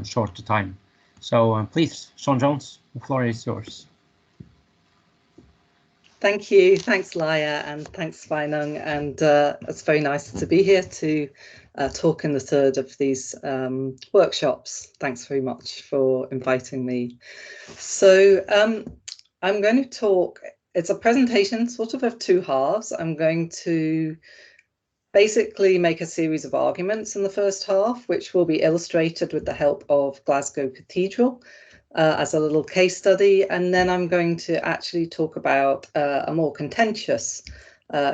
short time. So please, Sean Jones, the floor is yours. Thank you. Thanks, Laia, and thanks, Sveinung. And it's very nice to be here to talk in the third of these workshops. Thanks very much for inviting me. So I'm going to talk, it's a presentation sort of two halves. I'm going to basically make a series of arguments in the first half, which will be illustrated with the help of Glasgow Cathedral as a little case study. And then I'm going to actually talk about a more contentious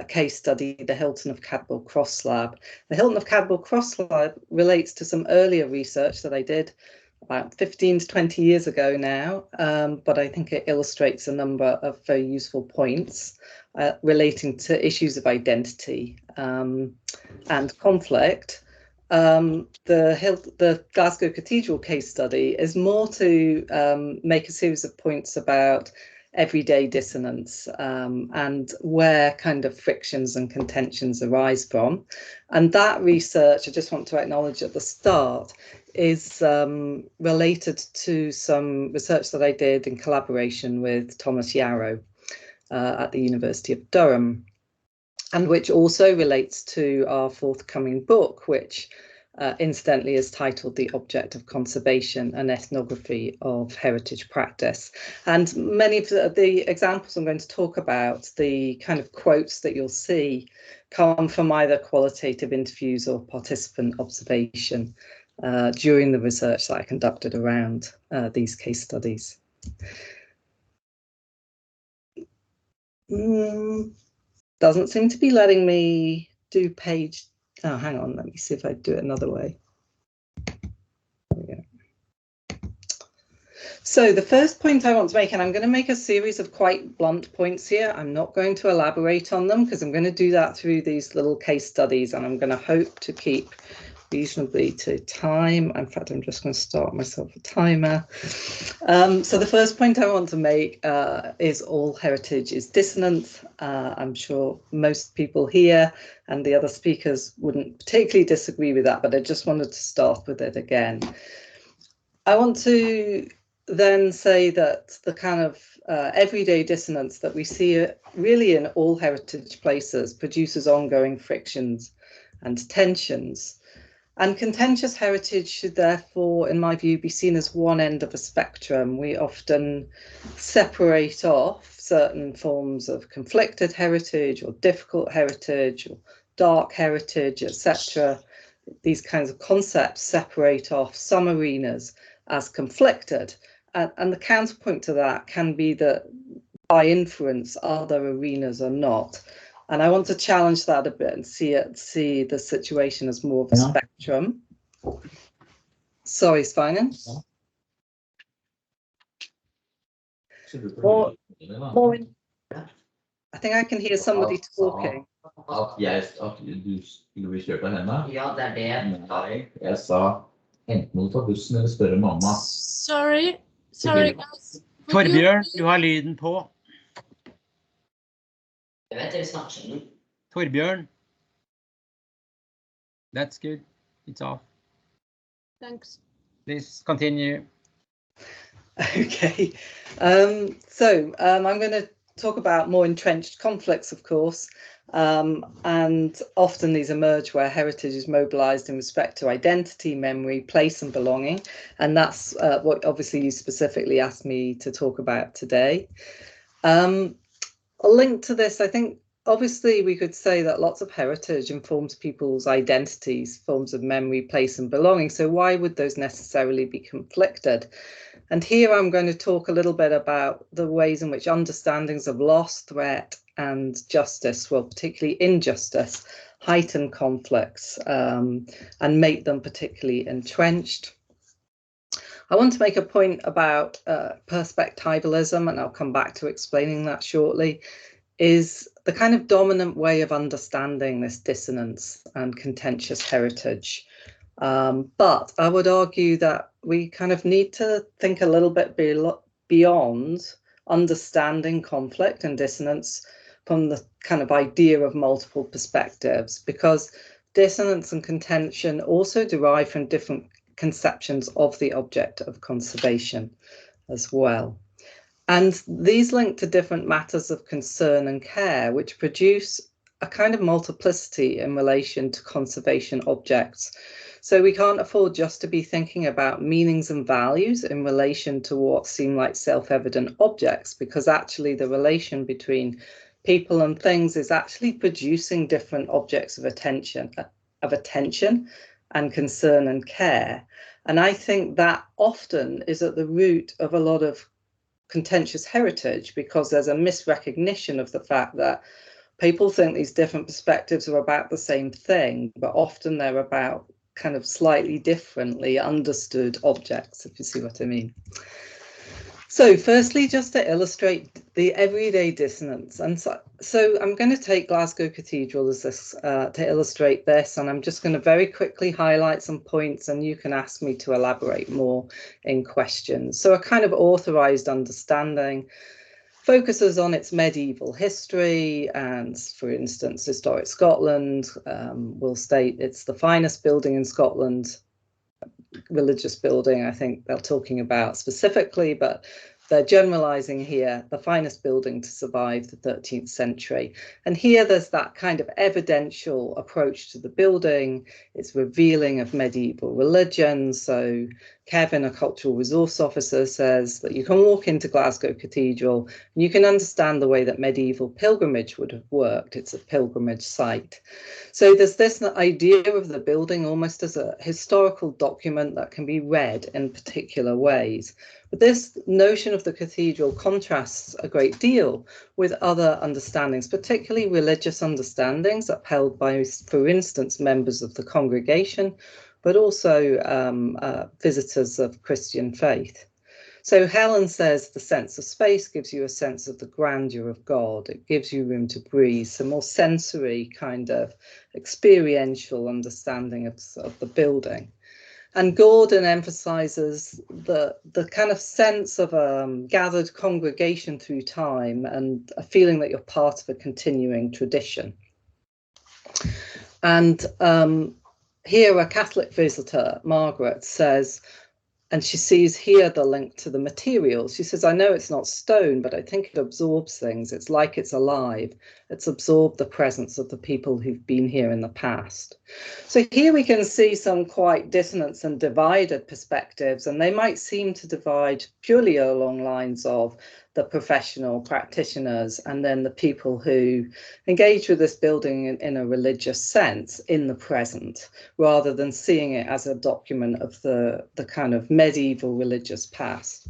case study, the Hilton of Cadwell Cross Slab. The Hilton of Cadwell Cross Slab relates to some earlier research that I did about 15 to 20 years ago now, but I think it illustrates a number of very useful points relating to issues of identity and conflict. The Glasgow Cathedral case study is more to make a series of points about everyday dissonance and where kind of frictions and contentions arise from. And that research, I just want to acknowledge at the start, is related to some research that I did in collaboration with Thomas Yarrow at the University of Durham, and which also relates to our forthcoming book, which incidentally is titled The Object of Conservation, an Ethnography of Heritage Practice. And many of the examples I'm going to talk about, the kind of quotes that you'll see, come from either qualitative interviews or participant observation during the research that I conducted around these case studies. Doesn't seem to be letting me do page. Oh, hang on, let me see if I do it another way. There we go. So the first point I want to make, and I'm going to make a series of quite blunt points here. I'm not going to elaborate on them because I'm going to do that through these little case studies, and I'm going to hope to keep reasonably to time. In fact, I'm just going to start myself a timer. So the first point I want to make is all heritage is dissonant. I'm sure most people here and the other speakers wouldn't particularly disagree with that, but I just wanted to start with it again. I want to then say that the kind of everyday dissonance that we see really in all heritage places produces ongoing frictions and tensions. And contentious heritage should therefore, in my view, be seen as one end of a spectrum. We often separate off certain forms of conflicted heritage or difficult heritage or dark heritage, etc. These kinds of concepts separate off some arenas as conflicted. And the counterpoint to that can be that by inference, other arenas are not. And I want to challenge that a bit and see the situation as more of a spectrum. Sorry, Sveinung. I think I can hear somebody talking. Sorry guys. Torbjørn, du har lyden på. Torbjørn. That's good. It's off. Thanks. Please continue. Okay. I'm going to talk about more entrenched conflicts, of course. And often these emerge where heritage is mobilized in respect to identity, memory, place and belonging. And that's what obviously you specifically asked me to talk about today. A link to this, I think, obviously we could say that lots of heritage informs people's identities, forms of memory, place and belonging. So why would those necessarily be conflicted? And here I'm going to talk a little bit about the ways in which understandings of loss, threat and justice, well, particularly injustice, heighten conflicts and make them particularly entrenched. I want to make a point about perspectivalism, and I'll come back to explaining that shortly, is the kind of dominant way of understanding this dissonance and contentious heritage. But I would argue that we kind of need to think a little bit beyond understanding conflict and dissonance from the kind of idea of multiple perspectives, because dissonance and contention also derive from different conceptions of the object of conservation as well. And these link to different matters of concern and care, which produce a kind of multiplicity in relation to conservation objects. So we can't afford just to be thinking about meanings and values in relation to what seem like self-evident objects, because actually the relation between people and things is actually producing different objects of attention and concern and care. And I think that often is at the root of a lot of contentious heritage, because there's a misrecognition of the fact that people think these different perspectives are about the same thing, but often they're about kind of slightly differently understood objects, if you see what I mean. So firstly, just to illustrate the everyday dissonance, and so I'm going to take Glasgow Cathedral as this to illustrate this, and I'm just going to very quickly highlight some points, and you can ask me to elaborate more in questions. So a kind of authorized understanding focuses on its medieval history, and for instance, Historic Scotland will state it's the finest building in Scotland, religious building, I think they're talking about specifically, but they're generalizing here, the finest building to survive the 13th century. And here there's that kind of evidential approach to the building. It's revealing of medieval religion. So Kevin, a cultural resource officer, says that you can walk into Glasgow Cathedral and you can understand the way that medieval pilgrimage would have worked. It's a pilgrimage site. So there's this idea of the building almost as a historical document that can be read in particular ways. But this notion of the cathedral contrasts a great deal with other understandings, particularly religious understandings upheld by, for instance, members of the congregation, but also visitors of Christian faith. So Helen says the sense of space gives you a sense of the grandeur of God. It gives you room to breathe, some more sensory kind of experiential understanding of the building. And Gordon emphasizes the kind of sense of a gathered congregation through time and a feeling that you're part of a continuing tradition. And here a Catholic visitor, Margaret, says, and she sees here the link to the materials. She says, I know it's not stone, but I think it absorbs things. It's like it's alive. It's absorbed the presence of the people who've been here in the past. So here we can see some quite dissonance and divided perspectives, and they might seem to divide purely along lines of the professional practitioners and then the people who engage with this building in a religious sense in the present, rather than seeing it as a document of the kind of medieval religious past.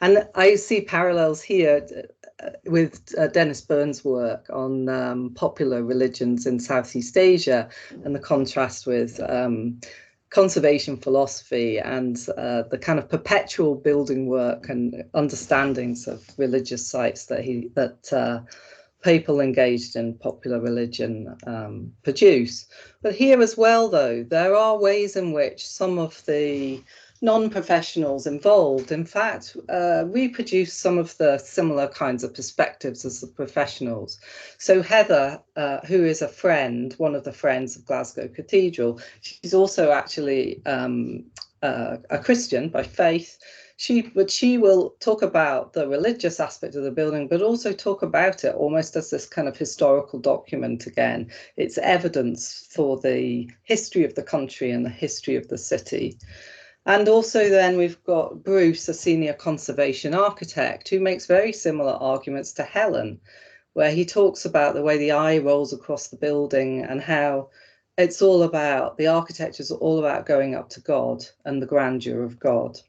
And I see parallels here with Dennis Burns' work on popular religions in Southeast Asia and the contrast with conservation philosophy and the kind of perpetual building work and understandings of religious sites that people engaged in popular religion produce. But here as well, though, there are ways in which some of the non-professionals involved, in fact, reproduce some of the similar kinds of perspectives as the professionals. So Heather, who is a friend, one of the friends of Glasgow Cathedral, she's also actually a Christian by faith. She will talk about the religious aspect of the building, but also talk about it almost as this kind of historical document again. It's evidence for the history of the country and the history of the city. And also then we've got Bruce, a senior conservation architect, who makes very similar arguments to Helen, where he talks about the way the eye rolls across the building and how it's all about, the architecture is all about going up to God and the grandeur of God.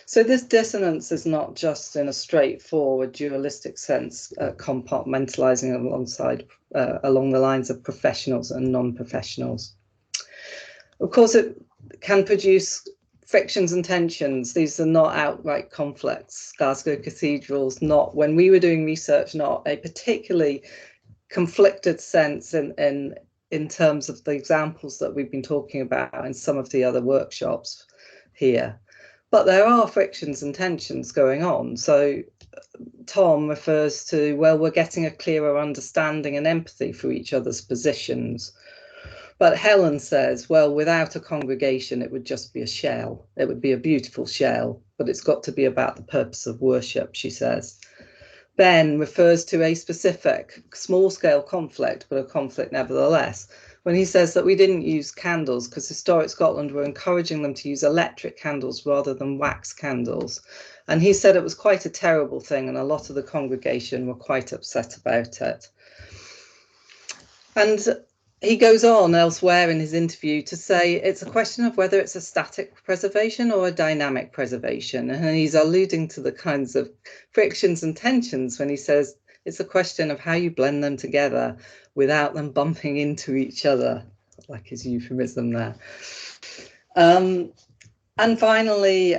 So this dissonance is not just in a straightforward dualistic sense, compartmentalizing along the lines of professionals and non-professionals. Of course, it can produce frictions and tensions. These are not outright conflicts. Glasgow Cathedral's not, when we were doing research, not a particularly conflicted sense in terms of the examples that we've been talking about in some of the other workshops here. But there are frictions and tensions going on. So Tom refers to, well, we're getting a clearer understanding and empathy for each other's positions. But Helen says, well, without a congregation, it would just be a shell. It would be a beautiful shell, but it's got to be about the purpose of worship, she says. Ben refers to a specific small-scale conflict, but a conflict nevertheless, when he says that we didn't use candles because Historic Scotland were encouraging them to use electric candles rather than wax candles. And he said it was quite a terrible thing, and a lot of the congregation were quite upset about it. And he goes on elsewhere in his interview to say it's a question of whether it's a static preservation or a dynamic preservation. And he's alluding to the kinds of frictions and tensions when he says it's a question of how you blend them together without them bumping into each other, like his euphemism there. And finally,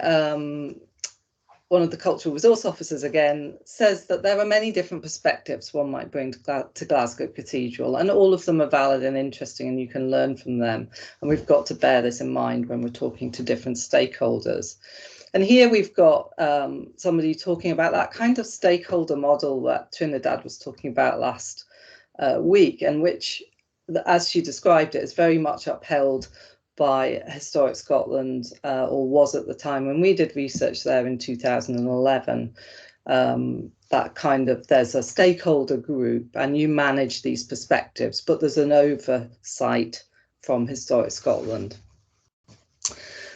one of the cultural resource officers again says that there are many different perspectives one might bring to Glasgow Cathedral, and all of them are valid and interesting, and you can learn from them. And we've got to bear this in mind when we're talking to different stakeholders. And here we've got somebody talking about that kind of stakeholder model that Trinidad was talking about last week, and which, as she described it, is very much upheld by Historic Scotland, or was at the time when we did research there in 2011. That kind of, there's a stakeholder group and you manage these perspectives, but there's an oversight from Historic Scotland.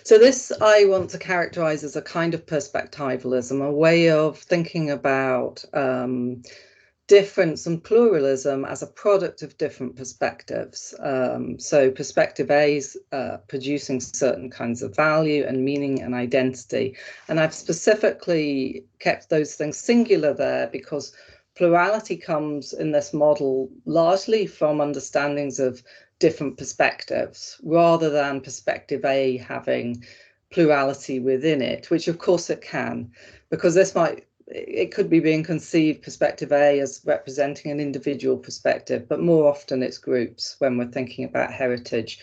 So this I want to characterise as a kind of perspectivalism, a way of thinking about difference and pluralism as a product of different perspectives. So perspective A is producing certain kinds of value and meaning and identity. And I've specifically kept those things singular there because plurality comes in this model largely from understandings of different perspectives, rather than perspective A having plurality within it, which of course it can, because it could be being conceived, perspective A, as representing an individual perspective, but more often it's groups when we're thinking about heritage.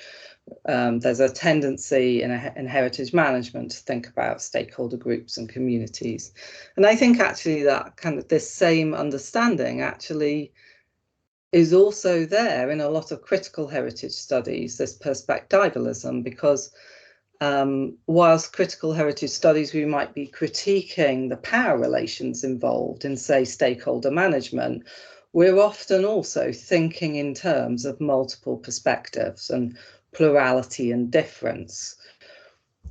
There's a tendency in heritage management to think about stakeholder groups and communities. And I think actually that kind of this same understanding actually is also there in a lot of critical heritage studies, this perspectivalism, because whilst critical heritage studies, we might be critiquing the power relations involved in, say, stakeholder management, we're often also thinking in terms of multiple perspectives and plurality and difference.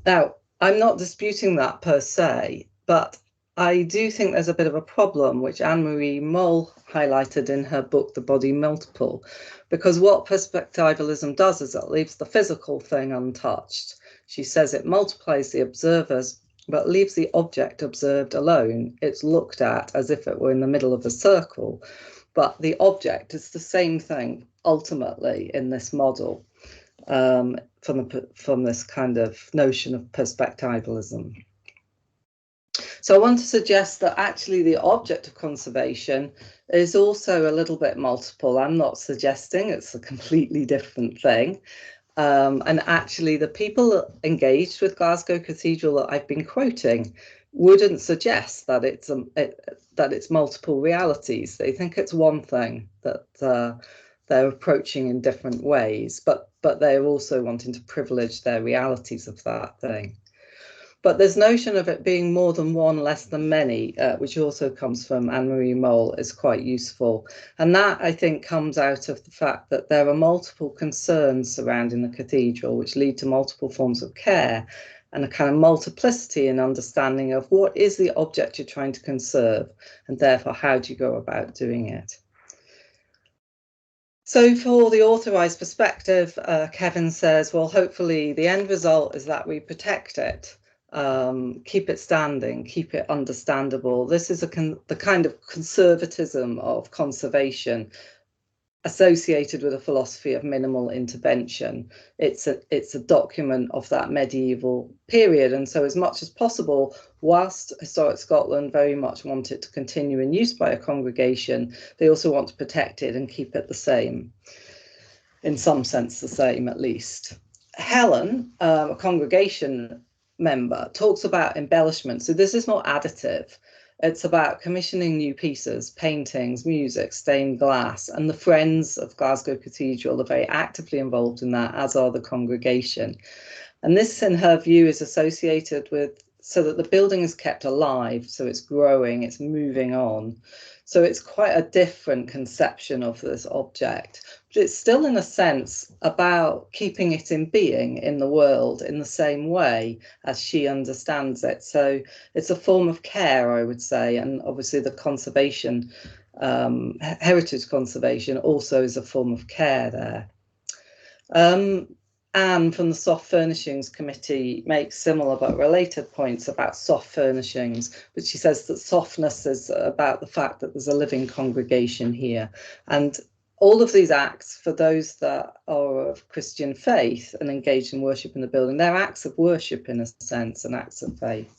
Now, I'm not disputing that per se, but I do think there's a bit of a problem, which Anne-Marie Moll highlighted in her book, The Body Multiple, because what perspectivalism does is it leaves the physical thing untouched. She says it multiplies the observers, but leaves the object observed alone. It's looked at as if it were in the middle of a circle, but the object is the same thing ultimately in this model, from this kind of notion of perspectivalism. So I want to suggest that actually the object of conservation is also a little bit multiple. I'm not suggesting it's a completely different thing. And actually the people engaged with Glasgow Cathedral that I've been quoting wouldn't suggest that it's multiple realities. They think it's one thing that they're approaching in different ways, but they're also wanting to privilege their realities of that thing. But this notion of it being more than one, less than many, which also comes from Anne-Marie Moll, is quite useful. And that, I think, comes out of the fact that there are multiple concerns surrounding the cathedral, which lead to multiple forms of care and a kind of multiplicity in understanding of what is the object you're trying to conserve, and therefore how do you go about doing it. So for the authorised perspective, Kevin says, well, hopefully the end result is that we protect it. Keep it standing, keep it understandable. This is the kind of conservatism of conservation associated with a philosophy of minimal intervention. It's a document of that medieval period, and so as much as possible, whilst Historic Scotland very much want it to continue in use by a congregation, they also want to protect it and keep it the same, in some sense the same at least. Helen, a congregation member, talks about embellishment. So this is not additive. It's about commissioning new pieces, paintings, music, stained glass, and the Friends of Glasgow Cathedral are very actively involved in that, as are the congregation. And this, in her view, is associated with, so that the building is kept alive, so it's growing, it's moving on. So it's quite a different conception of this object, but it's still, in a sense, about keeping it in being in the world in the same way as she understands it. So it's a form of care, I would say, and obviously the conservation, heritage conservation also is a form of care there. Anne from the Soft Furnishings Committee makes similar but related points about soft furnishings, but she says that softness is about the fact that there's a living congregation here. And all of these acts, for those that are of Christian faith and engaged in worship in the building, they're acts of worship in a sense, and acts of faith.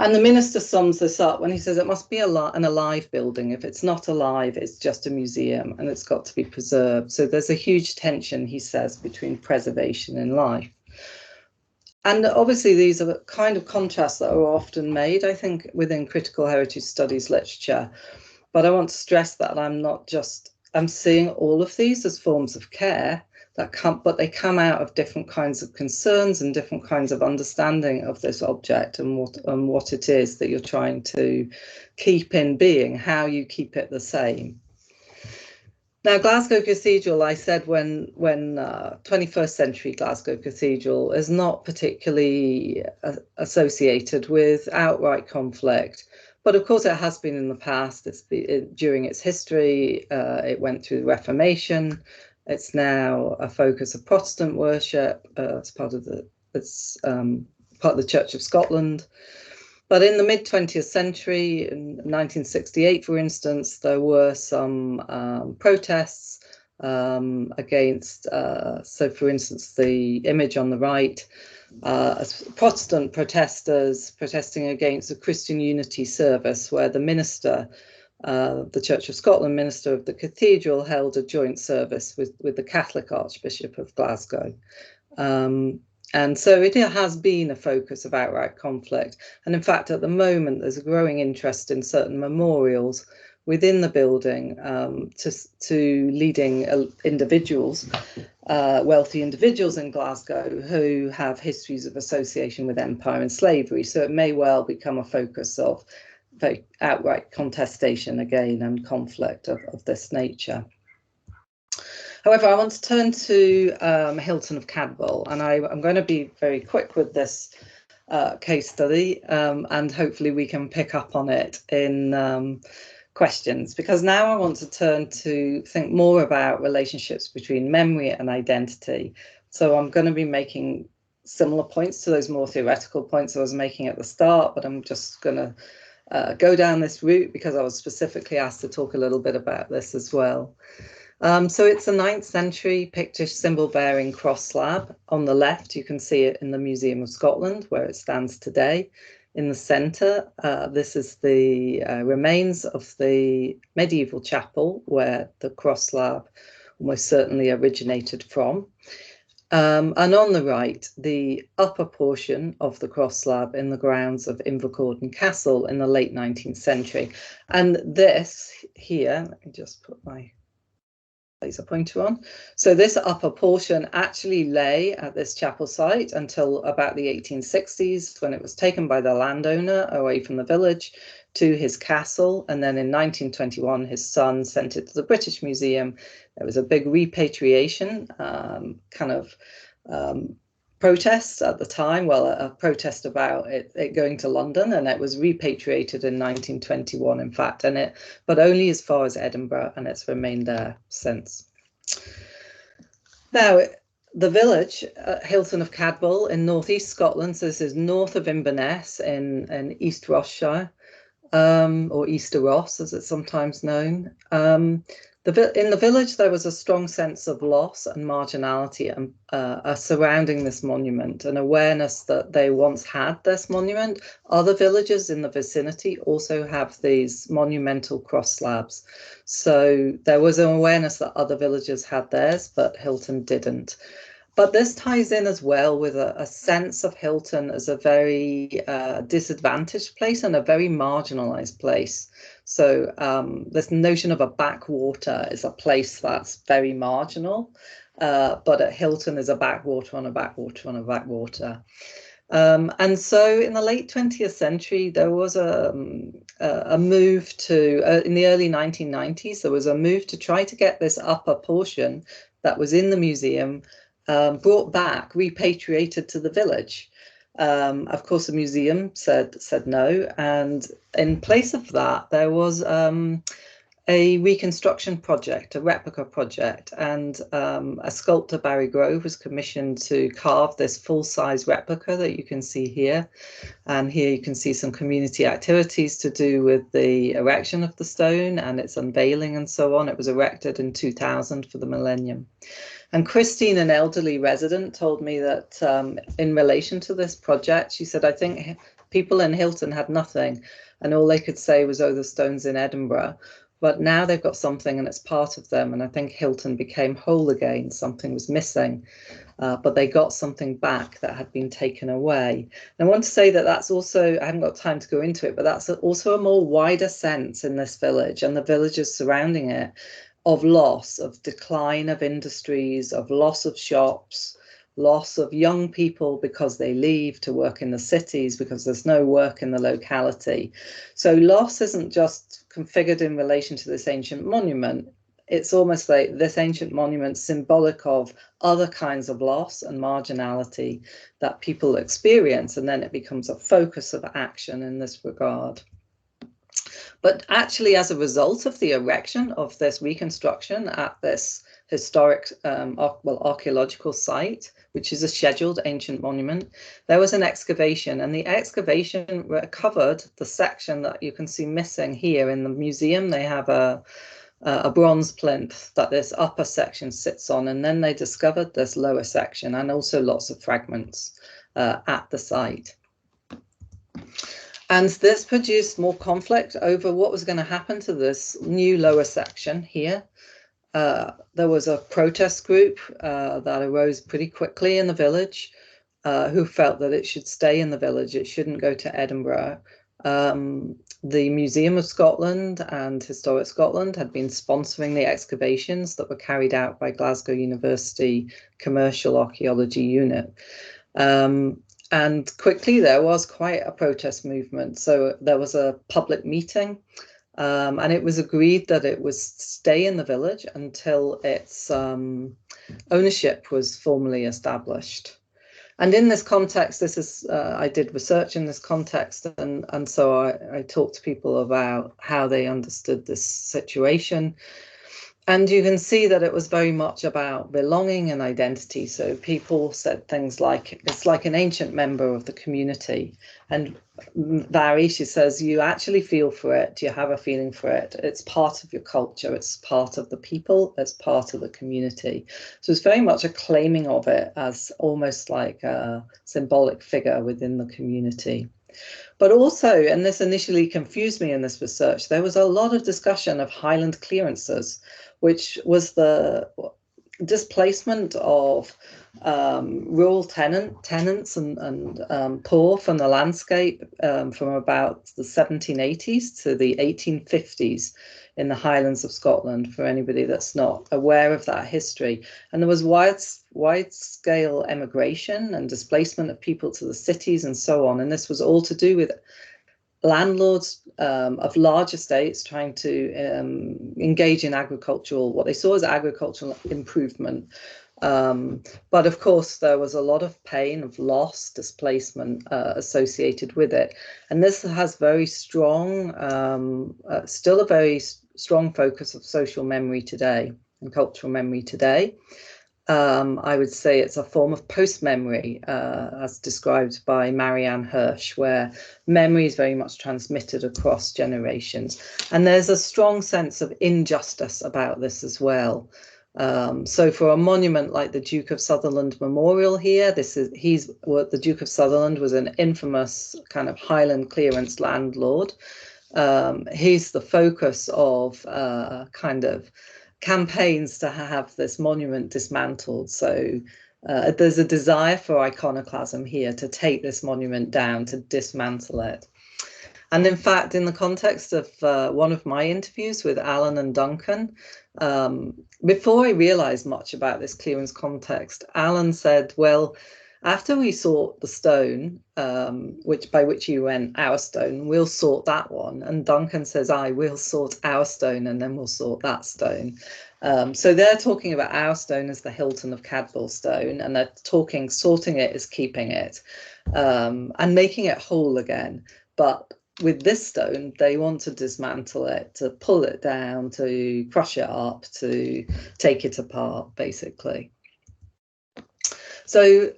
And the minister sums this up when he says it must be an alive building. If it's not alive, it's just a museum and it's got to be preserved. So there's a huge tension, he says, between preservation and life. And obviously these are the kind of contrasts that are often made, I think, within critical heritage studies literature. But I want to stress that I'm seeing all of these as forms of care but they come out of different kinds of concerns and different kinds of understanding of this object and what it is that you're trying to keep in being, how you keep it the same. Now, Glasgow Cathedral, I said when 21st century Glasgow Cathedral is not particularly associated with outright conflict. But of course, it has been in the past. During its history, it went through the Reformation. It's now a focus of Protestant worship. It's part of the Church of Scotland. But in the mid-20th century, in 1968, for instance, there were some protests against, so for instance, the image on the right, Protestant protesters protesting against a Christian Unity service where the minister, the Church of Scotland minister of the cathedral, held a joint service with the Catholic Archbishop of Glasgow. And so it has been a focus of outright conflict. And in fact, at the moment, there's a growing interest in certain memorials within the building to leading individuals, wealthy individuals in Glasgow who have histories of association with empire and slavery. So it may well become a focus of very outright contestation again and conflict of this nature. However, I want to turn to Hilton of Cadwell, and I'm going to be very quick with this case study, and hopefully we can pick up on it in questions, because now I want to turn to think more about relationships between memory and identity. So I'm going to be making similar points to those more theoretical points I was making at the start, but I'm just going to go down this route because I was specifically asked to talk a little bit about this as well. So it's a 9th century Pictish symbol-bearing cross slab. On the left, you can see it in the Museum of Scotland, where it stands today. In the centre, this is the remains of the medieval chapel, where the cross slab almost certainly originated from. And on the right, the upper portion of the cross slab in the grounds of Invergordon Castle in the late 19th century. And this here, let me just put my laser pointer on. So this upper portion actually lay at this chapel site until about the 1860s, when it was taken by the landowner away from the village to his castle. And then in 1921, his son sent it to the British Museum. There was a big repatriation protests at the time, well, a protest about it going to London, and it was repatriated in 1921, in fact, but only as far as Edinburgh, and it's remained there since. Now, the village, Hilton of Cadwell in northeast Scotland, so this is north of Inverness in East Rossshire, or Easter Ross, as it's sometimes known. In the village, there was a strong sense of loss and marginality surrounding this monument, an awareness that they once had this monument. Other villages in the vicinity also have these monumental cross slabs. So there was an awareness that other villages had theirs, but Hilton didn't. But this ties in as well with a sense of Hilton as a very disadvantaged place and a very marginalized place. So this notion of a backwater is a place that's very marginal, but at Hilton is a backwater on a backwater on a backwater. And so in the late 20th century, there was a move to, in the early 1990s, there was a move to try to get this upper portion that was in the museum brought back, repatriated to the village. Of course, the museum said no, and in place of that, there was a reconstruction project, a replica project, and a sculptor, Barry Grove, was commissioned to carve this full-size replica that you can see here. And here you can see some community activities to do with the erection of the stone and its unveiling and so on. It was erected in 2000 for the millennium. And Christine, an elderly resident, told me that in relation to this project, she said, I think people in Hilton had nothing and all they could say was, oh, the stone's in Edinburgh. But now they've got something and it's part of them. And I think Hilton became whole again. Something was missing, but they got something back that had been taken away. And I want to say that that's also, I haven't got time to go into it, but that's also a more wider sense in this village and the villages surrounding it of loss, of decline of industries, of loss of shops, loss of young people because they leave to work in the cities because there's no work in the locality. So loss isn't just configured in relation to this ancient monument. It's almost like this ancient monument symbolic of other kinds of loss and marginality that people experience, and then it becomes a focus of action in this regard. But actually, as a result of the erection of this reconstruction at this historic, archaeological site, which is a scheduled ancient monument, there was an excavation, and the excavation recovered the section that you can see missing here in the museum. They have a bronze plinth that this upper section sits on, and then they discovered this lower section and also lots of fragments at the site. And this produced more conflict over what was going to happen to this new lower section here. There was a protest group that arose pretty quickly in the village who felt that it should stay in the village. It shouldn't go to Edinburgh. The Museum of Scotland and Historic Scotland had been sponsoring the excavations that were carried out by Glasgow University Commercial Archaeology Unit. And quickly there was quite a protest movement. So there was a public meeting and it was agreed that it would stay in the village until its ownership was formally established. And in this context, this is I did research in this context, and so I talked to people about how they understood this situation. And you can see that it was very much about belonging and identity. So people said things like, it's like an ancient member of the community. And Barry, she says, you actually feel for it. You have a feeling for it. It's part of your culture. It's part of the people. It's part of the community. So it's very much a claiming of it as almost like a symbolic figure within the community. But also, and this initially confused me in this research, there was a lot of discussion of highland clearances, which was the displacement of rural tenants and poor from the landscape from about the 1780s to the 1850s in the Highlands of Scotland, for anybody that's not aware of that history. And there was wide-scale emigration and displacement of people to the cities and so on. And this was all to do with landlords of large estates trying to engage in what they saw as agricultural improvement. But of course, there was a lot of pain, of loss, displacement associated with it. And this has very strong, still a very strong focus of social memory today and cultural memory today. I would say it's a form of post-memory, as described by Marianne Hirsch, where memory is very much transmitted across generations. And there's a strong sense of injustice about this as well. So for a monument like the Duke of Sutherland Memorial here, the Duke of Sutherland was an infamous kind of Highland clearance landlord. He's the focus of kind of campaigns to have this monument dismantled. So there's a desire for iconoclasm here to take this monument down, to dismantle it. And in fact, in the context of one of my interviews with Alan and Duncan, before I realized much about this clearance context, Alan said, well, after we sort the stone, by which you went our stone, we'll sort that one. And Duncan says, we'll sort our stone and then we'll sort that stone. So they're talking about our stone as the Hilton of Cadboll stone, and they're sorting it as keeping it, and making it whole again. But with this stone, they want to dismantle it, to pull it down, to crush it up, to take it apart, basically. So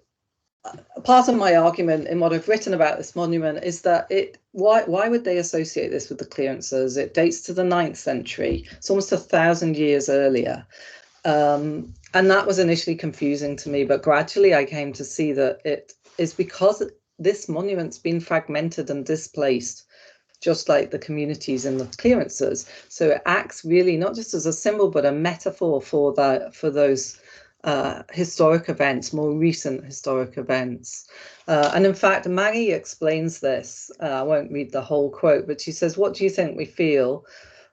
part of my argument in what I've written about this monument is that why would they associate this with the clearances? It dates to the 9th century. It's almost 1,000 years earlier. And that was initially confusing to me, but gradually I came to see that it is because this monument's been fragmented and displaced, just like the communities in the clearances. So it acts really not just as a symbol, but a metaphor for those historic events, more recent historic events. And in fact, Maggie explains this. I won't read the whole quote, but she says, what do you think we feel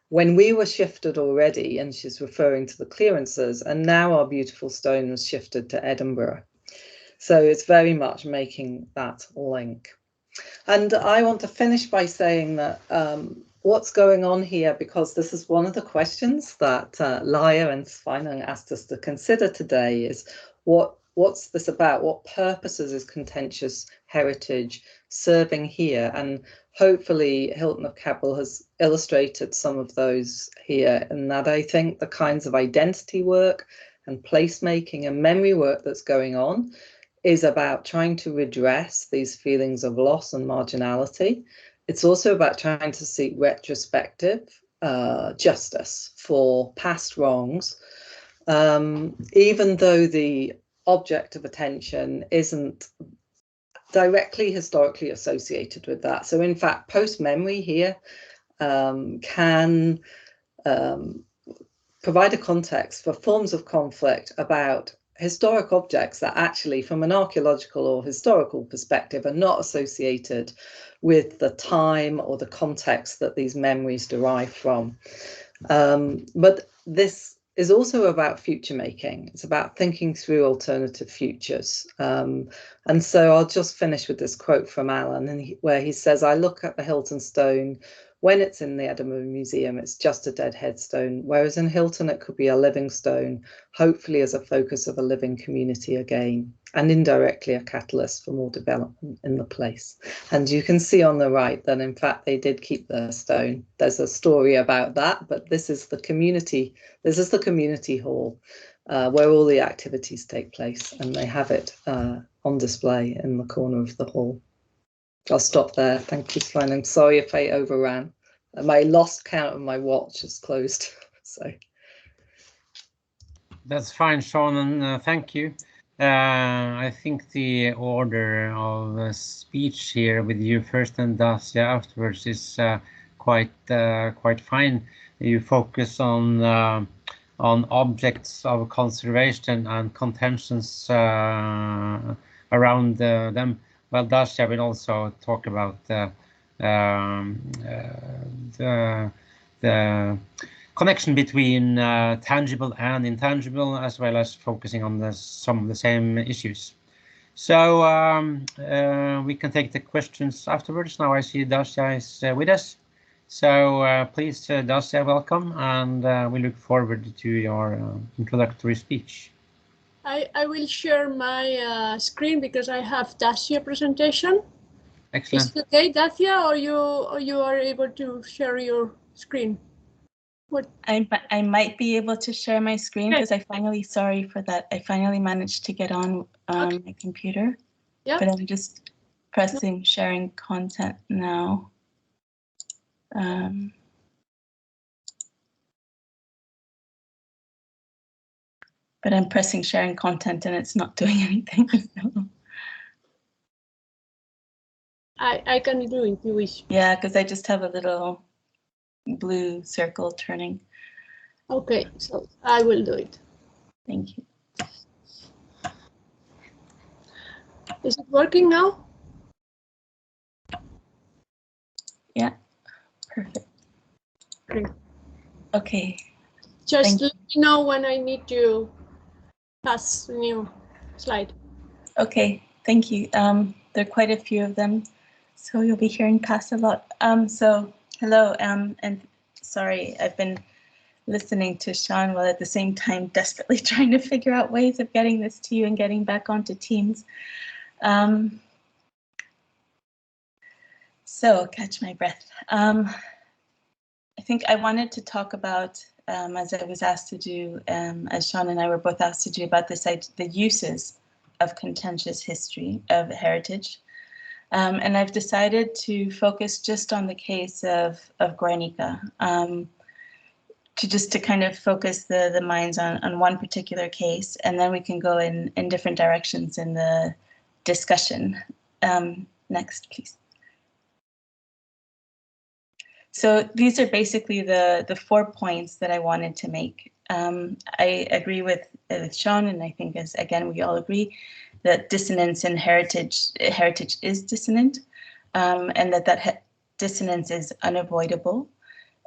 when we were shifted already? And she's referring to the clearances, and now our beautiful stone was shifted to Edinburgh. So it's very much making that link. And I want to finish by saying that what's going on here, because this is one of the questions that Laia and Siân asked us to consider today, is what's this about? What purposes is contentious heritage serving here? And hopefully Hilton of Cadboll has illustrated some of those here, and that I think the kinds of identity work and placemaking and memory work that's going on is about trying to redress these feelings of loss and marginality. It's also about trying to seek retrospective justice for past wrongs, even though the object of attention isn't directly historically associated with that. So in fact, post-memory here can provide a context for forms of conflict about historic objects that actually, from an archaeological or historical perspective, are not associated with the time or the context that these memories derive from. But this is also about future making. It's about thinking through alternative futures. And so I'll just finish with this quote from Alan, where he says, I look at the Hilton stone. When it's in the Edinburgh Museum, it's just a dead headstone, whereas in Hilton, it could be a living stone, hopefully as a focus of a living community again, and indirectly a catalyst for more development in the place. And you can see on the right that, in fact, they did keep the stone. There's a story about that, but this is the community hall where all the activities take place, and they have it on display in the corner of the hall. I'll stop there. Thank you, Siân. I'm sorry if I overran. My lost count of my watch is closed. So that's fine, Siân, and thank you. I think the order of speech here with you first and Dacia afterwards is quite fine. You focus on objects of conservation and contentions around them. Well, Dacia will also talk about the connection between tangible and intangible, as well as focusing on some of the same issues. So we can take the questions afterwards. Now I see Dacia is with us. So please, Dacia, welcome, and we look forward to your introductory speech. I will share my screen because I have Dacia presentation. Excellent. Is it okay, Dacia, or you are able to share your screen? What? I might be able to share my screen because sorry for that. I finally managed to get on my computer. Yeah. But I'm just pressing sharing content now. But I'm pressing sharing content and it's not doing anything. So. I can do it if you wish. Yeah, because I just have a little blue circle turning. Okay, so I will do it. Thank you. Is it working now? Yeah, perfect. Great. Okay. Just let me know when I need to pass the new slide. Okay, thank you. There are quite a few of them, so you'll be hearing pass a lot. So hello, and sorry, I've been listening to Siân while at the same time desperately trying to figure out ways of getting this to you and getting back onto Teams. So catch my breath. I think I wanted to talk about, as I was asked to do, as Siân and I were both asked to do, about the uses of contentious history of heritage. And I've decided to focus just on the case of Guernica, to kind of focus the minds on one particular case, and then we can go in different directions in the discussion. Next, please. So these are basically the 4 points that I wanted to make. I agree with Siân, and I think, as again we all agree, that dissonance in heritage is dissonant, and that dissonance is unavoidable,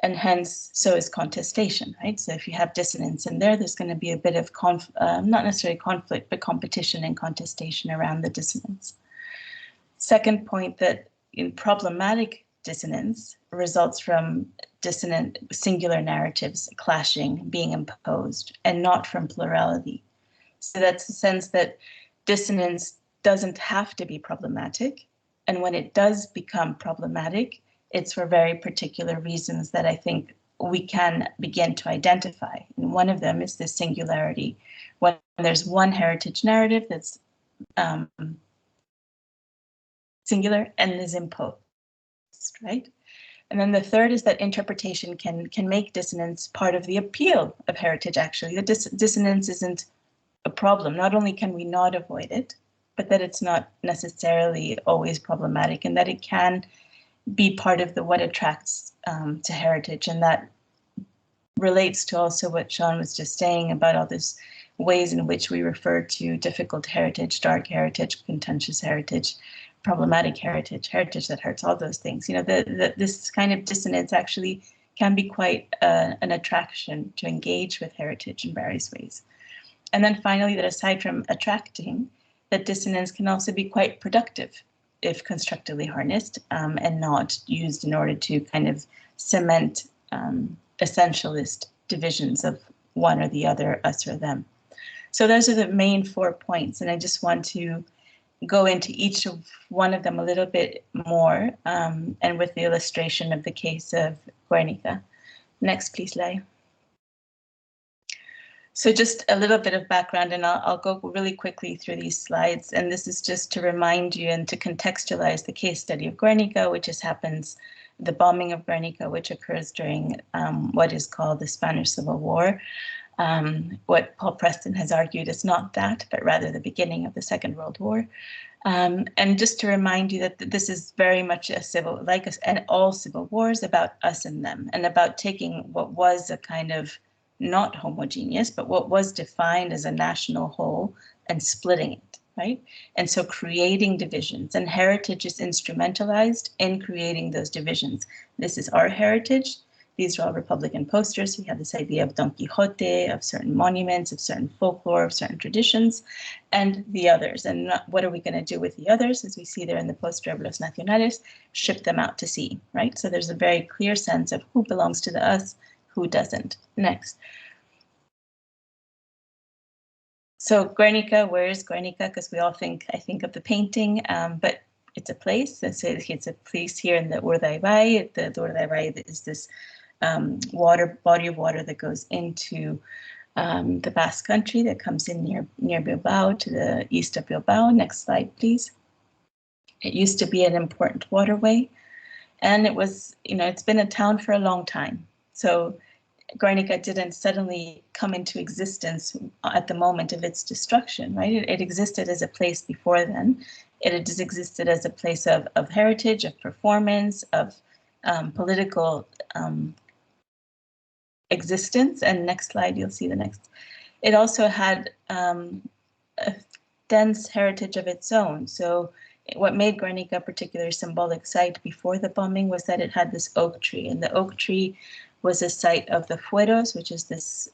and hence so is contestation, right? So if you have dissonance in there, there's going to be a bit of not necessarily conflict, but competition and contestation around the dissonance. Second point, that in problematic dissonance results from dissonant singular narratives clashing, being imposed, and not from plurality. So that's the sense that dissonance doesn't have to be problematic, and when it does become problematic, it's for very particular reasons that I think we can begin to identify. And one of them is this singularity. When there's one heritage narrative that's singular and is imposed, right? And then the third is that interpretation can make dissonance part of the appeal of heritage, actually. The dissonance isn't a problem. Not only can we not avoid it, but that it's not necessarily always problematic, and that it can be part of what attracts to heritage. And that relates to also what Siân was just saying about all these ways in which we refer to difficult heritage, dark heritage, contentious heritage, problematic heritage, heritage that hurts, all those things. You know, this kind of dissonance actually can be quite an attraction to engage with heritage in various ways. And then finally, that aside from attracting, that dissonance can also be quite productive if constructively harnessed, and not used in order to kind of cement essentialist divisions of one or the other, us or them. So those are the main 4 points, and I just want to go into each of one of them a little bit more, and with the illustration of the case of Guernica. Next, please, Laia. So just a little bit of background, and I'll go really quickly through these slides. And this is just to remind you and to contextualize the case study of Guernica, which happens, the bombing of Guernica, which occurs during what is called the Spanish Civil War. What Paul Preston has argued is not that, but rather the beginning of the Second World War. And just to remind you that this is very much a civil, like and all civil wars, about us and them, and about taking what was a kind of not homogeneous, but what was defined as a national whole and splitting it, right? And so creating divisions, and heritage is instrumentalized in creating those divisions. This is our heritage. These are all Republican posters. We have this idea of Don Quixote, of certain monuments, of certain folklore, of certain traditions, and the others. And what are we going to do with the others? As we see there in the poster of Los Nacionales, ship them out to sea, right? So there's a very clear sense of who belongs to the us, who doesn't. Next. So Guernica, where is Guernica? Because we all think, I think of the painting, but it's a place. So it's a place here in the Urdaibai. The Urdaibai is this body of water that goes into the Basque Country, that comes in near Bilbao, to the east of Bilbao. Next slide, please. It used to be an important waterway, and it was, you know, it's been a town for a long time. So Guernica didn't suddenly come into existence at the moment of its destruction, right? It existed as a place before then. It had just existed as a place of heritage, of performance, of political existence. And next slide, you'll see the next. It also had dense heritage of its own. So what made Guernica a particularly symbolic site before the bombing was that it had this oak tree, and the oak tree was a site of the fueros, which is this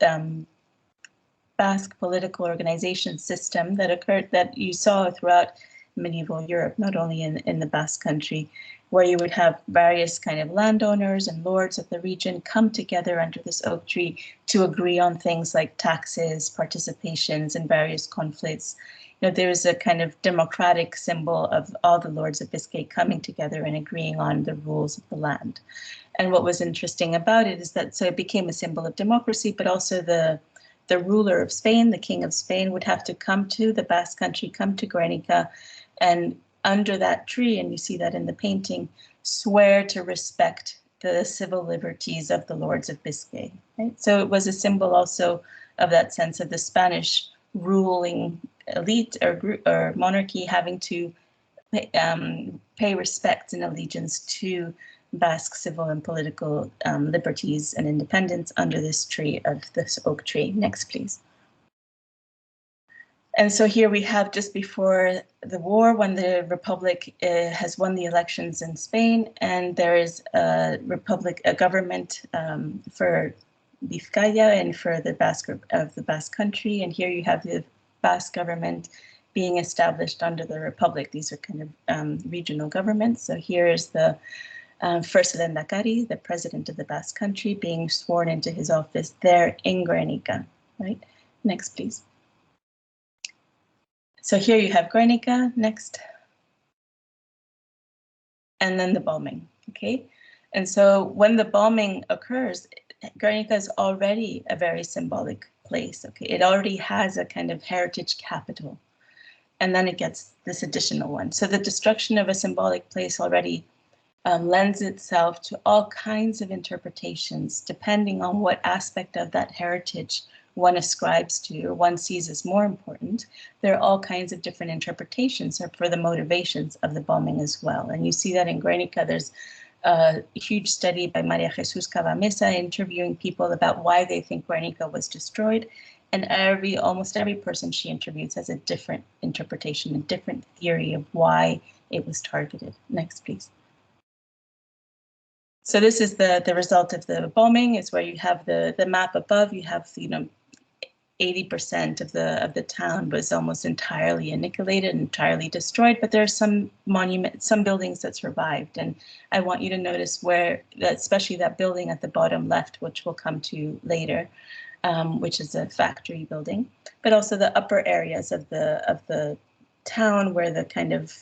Basque political organization system that you saw throughout medieval Europe, not only in the Basque country, where you would have various kind of landowners and lords of the region come together under this oak tree to agree on things like taxes, participations, and various conflicts. You know, there's a kind of democratic symbol of all the lords of Biscay coming together and agreeing on the rules of the land. And what was interesting about it is that so it became a symbol of democracy, but also the ruler of Spain, the king of Spain, would have to come to the Basque country, come to Guernica, and under that tree, and you see that in the painting, swear to respect the civil liberties of the lords of Biscay. Right? So it was a symbol also of that sense of the Spanish ruling elite or monarchy having to pay respect and allegiance to Basque civil and political liberties and independence under this tree of this oak tree. Next, please. And so here we have just before the war, when the Republic has won the elections in Spain, and there is a government for Vizcaya and for the Basque country. And here you have the Basque government being established under the Republic. These are kind of regional governments. So here is the first Lehendakari, the president of the Basque country, being sworn into his office there in Guernica. Right? Next, please. So here you have Guernica, next. And then the bombing, okay? And so when the bombing occurs, Guernica is already a very symbolic place, okay? It already has a kind of heritage capital. And then it gets this additional one. So the destruction of a symbolic place already lends itself to all kinds of interpretations, depending on what aspect of that heritage one ascribes to or one sees as more important. There are all kinds of different interpretations for the motivations of the bombing as well. And you see that in Guernica, there's a huge study by Maria Jesus Cavamesa interviewing people about why they think Guernica was destroyed. And almost every person she interviews has a different interpretation, a different theory of why it was targeted. Next, please. So this is the result of the bombing. Is where you have the map above. You have 80% of the town was almost entirely annihilated, entirely destroyed. But there are some monuments, some buildings that survived, and I want you to notice where, especially that building at the bottom left, which we'll come to later, which is a factory building, but also the upper areas of the town where the kind of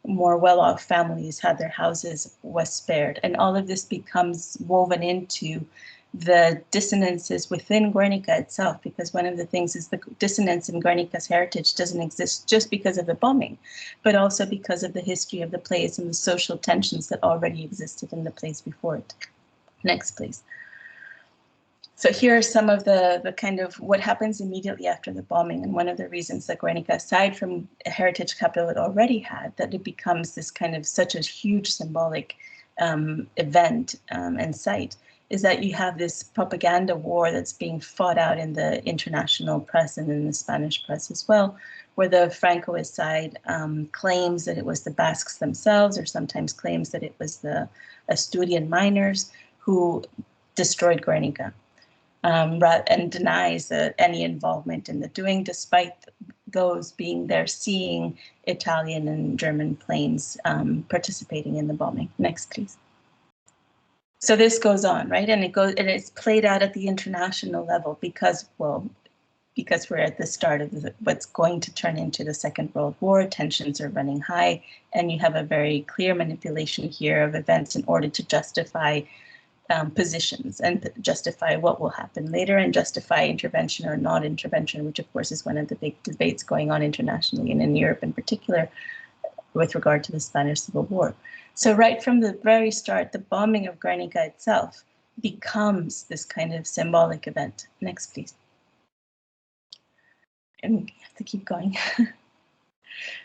more well-off families had their houses was spared. And all of this becomes woven into the dissonances within Guernica itself, because one of the things is the dissonance in Guernica's heritage doesn't exist just because of the bombing, but also because of the history of the place and the social tensions that already existed in the place before it. Next, please. So here are some of the kind of what happens immediately after the bombing. And one of the reasons that Guernica, aside from a heritage capital it already had, that it becomes this kind of such a huge symbolic event and site, is that you have this propaganda war that's being fought out in the international press and in the Spanish press as well, where the Francoist side claims that it was the Basques themselves, or sometimes claims that it was the Asturian miners who destroyed Guernica. And denies any involvement in the doing, despite those being there seeing Italian and German planes participating in the bombing. Next, please. So this goes on, right? And it's played out at the international level because we're at the start of what's going to turn into the Second World War. Tensions are running high, and you have a very clear manipulation here of events in order to justify positions and justify what will happen later and justify intervention or not intervention, which of course is one of the big debates going on internationally and in Europe in particular with regard to the Spanish Civil War. So right from the very start, the bombing of Guernica itself becomes this kind of symbolic event. Next, please. And we have to keep going.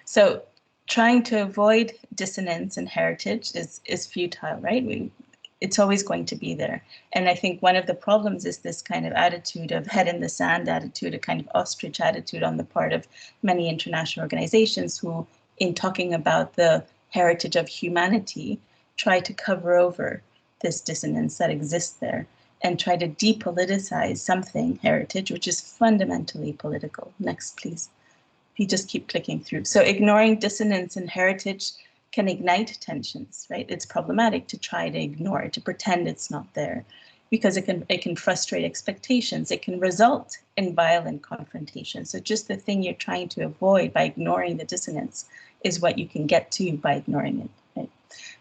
So trying to avoid dissonance and heritage is futile, right? It's always going to be there. And I think one of the problems is this kind of attitude of head in the sand attitude, a kind of ostrich attitude on the part of many international organizations who, in talking about the heritage of humanity, try to cover over this dissonance that exists there and try to depoliticize something, heritage, which is fundamentally political. Next, please. You just keep clicking through. So ignoring dissonance in heritage can ignite tensions, right? It's problematic to try to ignore it, to pretend it's not there, because it can frustrate expectations. It can result in violent confrontation. So just the thing you're trying to avoid by ignoring the dissonance is what you can get to by ignoring it, right?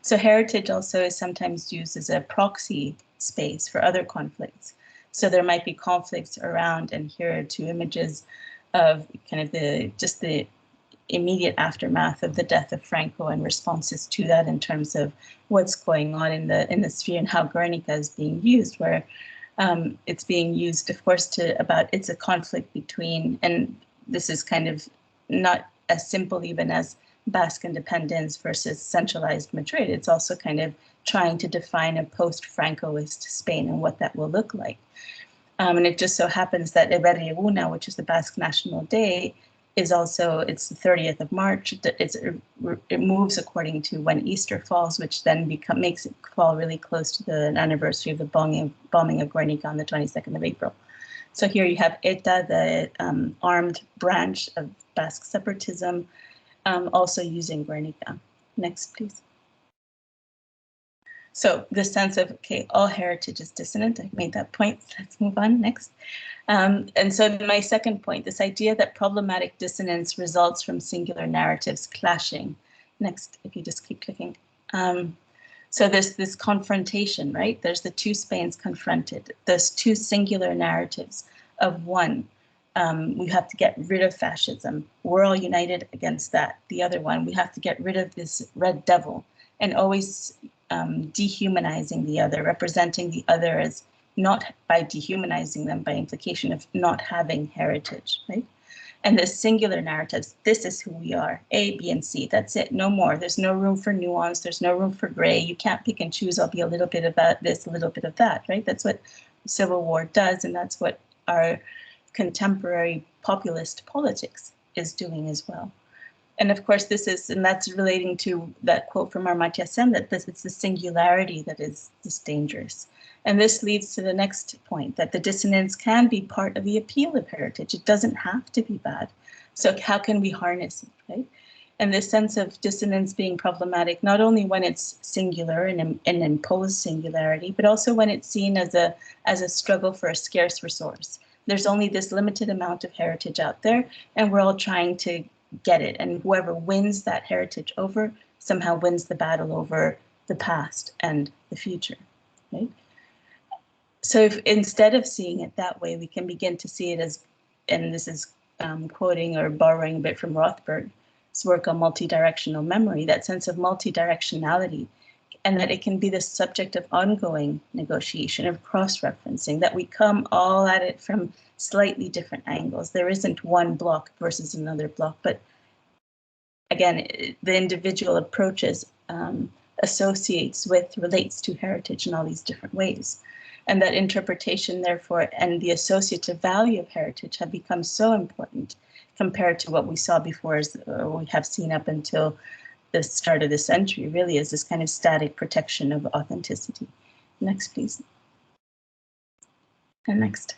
So heritage also is sometimes used as a proxy space for other conflicts. So there might be conflicts around, and here are two images of kind of the immediate aftermath of the death of Franco and responses to that in terms of what's going on in the sphere and how Guernica is being used, where it's being used, of course, it's a conflict between, and this is kind of not as simple even as Basque independence versus centralized Madrid. It's also kind of trying to define a post-Francoist Spain and what that will look like. And it just so happens that Eberri-Eguna, which is the Basque National Day, is also, it's the 30th of March. It moves according to when Easter falls, which then makes it fall really close to the anniversary of the bombing of Guernica on the 22nd of April. So here you have ETA, the armed branch of Basque separatism, also using Guernica. Next, please. So the sense of, okay, all heritage is dissonant. I've made that point. Let's move on next. And so my second point, this idea that problematic dissonance results from singular narratives clashing. Next, if you just keep clicking. So there's this confrontation, right? There's the two Spains confronted. There's two singular narratives of one. We have to get rid of fascism. We're all united against that. The other one, we have to get rid of this red devil, and always dehumanizing the other, representing the other as not by dehumanizing them, by implication of not having heritage, right? And the singular narratives, this is who we are, A, B, and C, that's it, no more. There's no room for nuance, there's no room for gray. You can't pick and choose, I'll be a little bit of this, a little bit of that, right? That's what Civil War does, and that's what our contemporary populist politics is doing as well. And of course, that's relating to that quote from Amartya Sen, that it's the singularity that is dangerous. And this leads to the next point, that the dissonance can be part of the appeal of heritage. It doesn't have to be bad. So how can we harness it, right? And this sense of dissonance being problematic, not only when it's singular and imposed singularity, but also when it's seen as a struggle for a scarce resource. There's only this limited amount of heritage out there, and we're all trying to get it, and whoever wins that heritage over somehow wins the battle over the past and the future, right? So if instead of seeing it that way, we can begin to see it as, and this is quoting or borrowing a bit from Rothberg's work on multidirectional memory, that sense of multidirectionality, and that it can be the subject of ongoing negotiation, of cross-referencing, that we come all at it from slightly different angles. There isn't one block versus another block, but again, the individual approaches relates to heritage in all these different ways. And that interpretation, therefore, and the associative value of heritage have become so important compared to what we saw before, or we have seen up until the start of the century, really, is this kind of static protection of authenticity. Next, please. And next.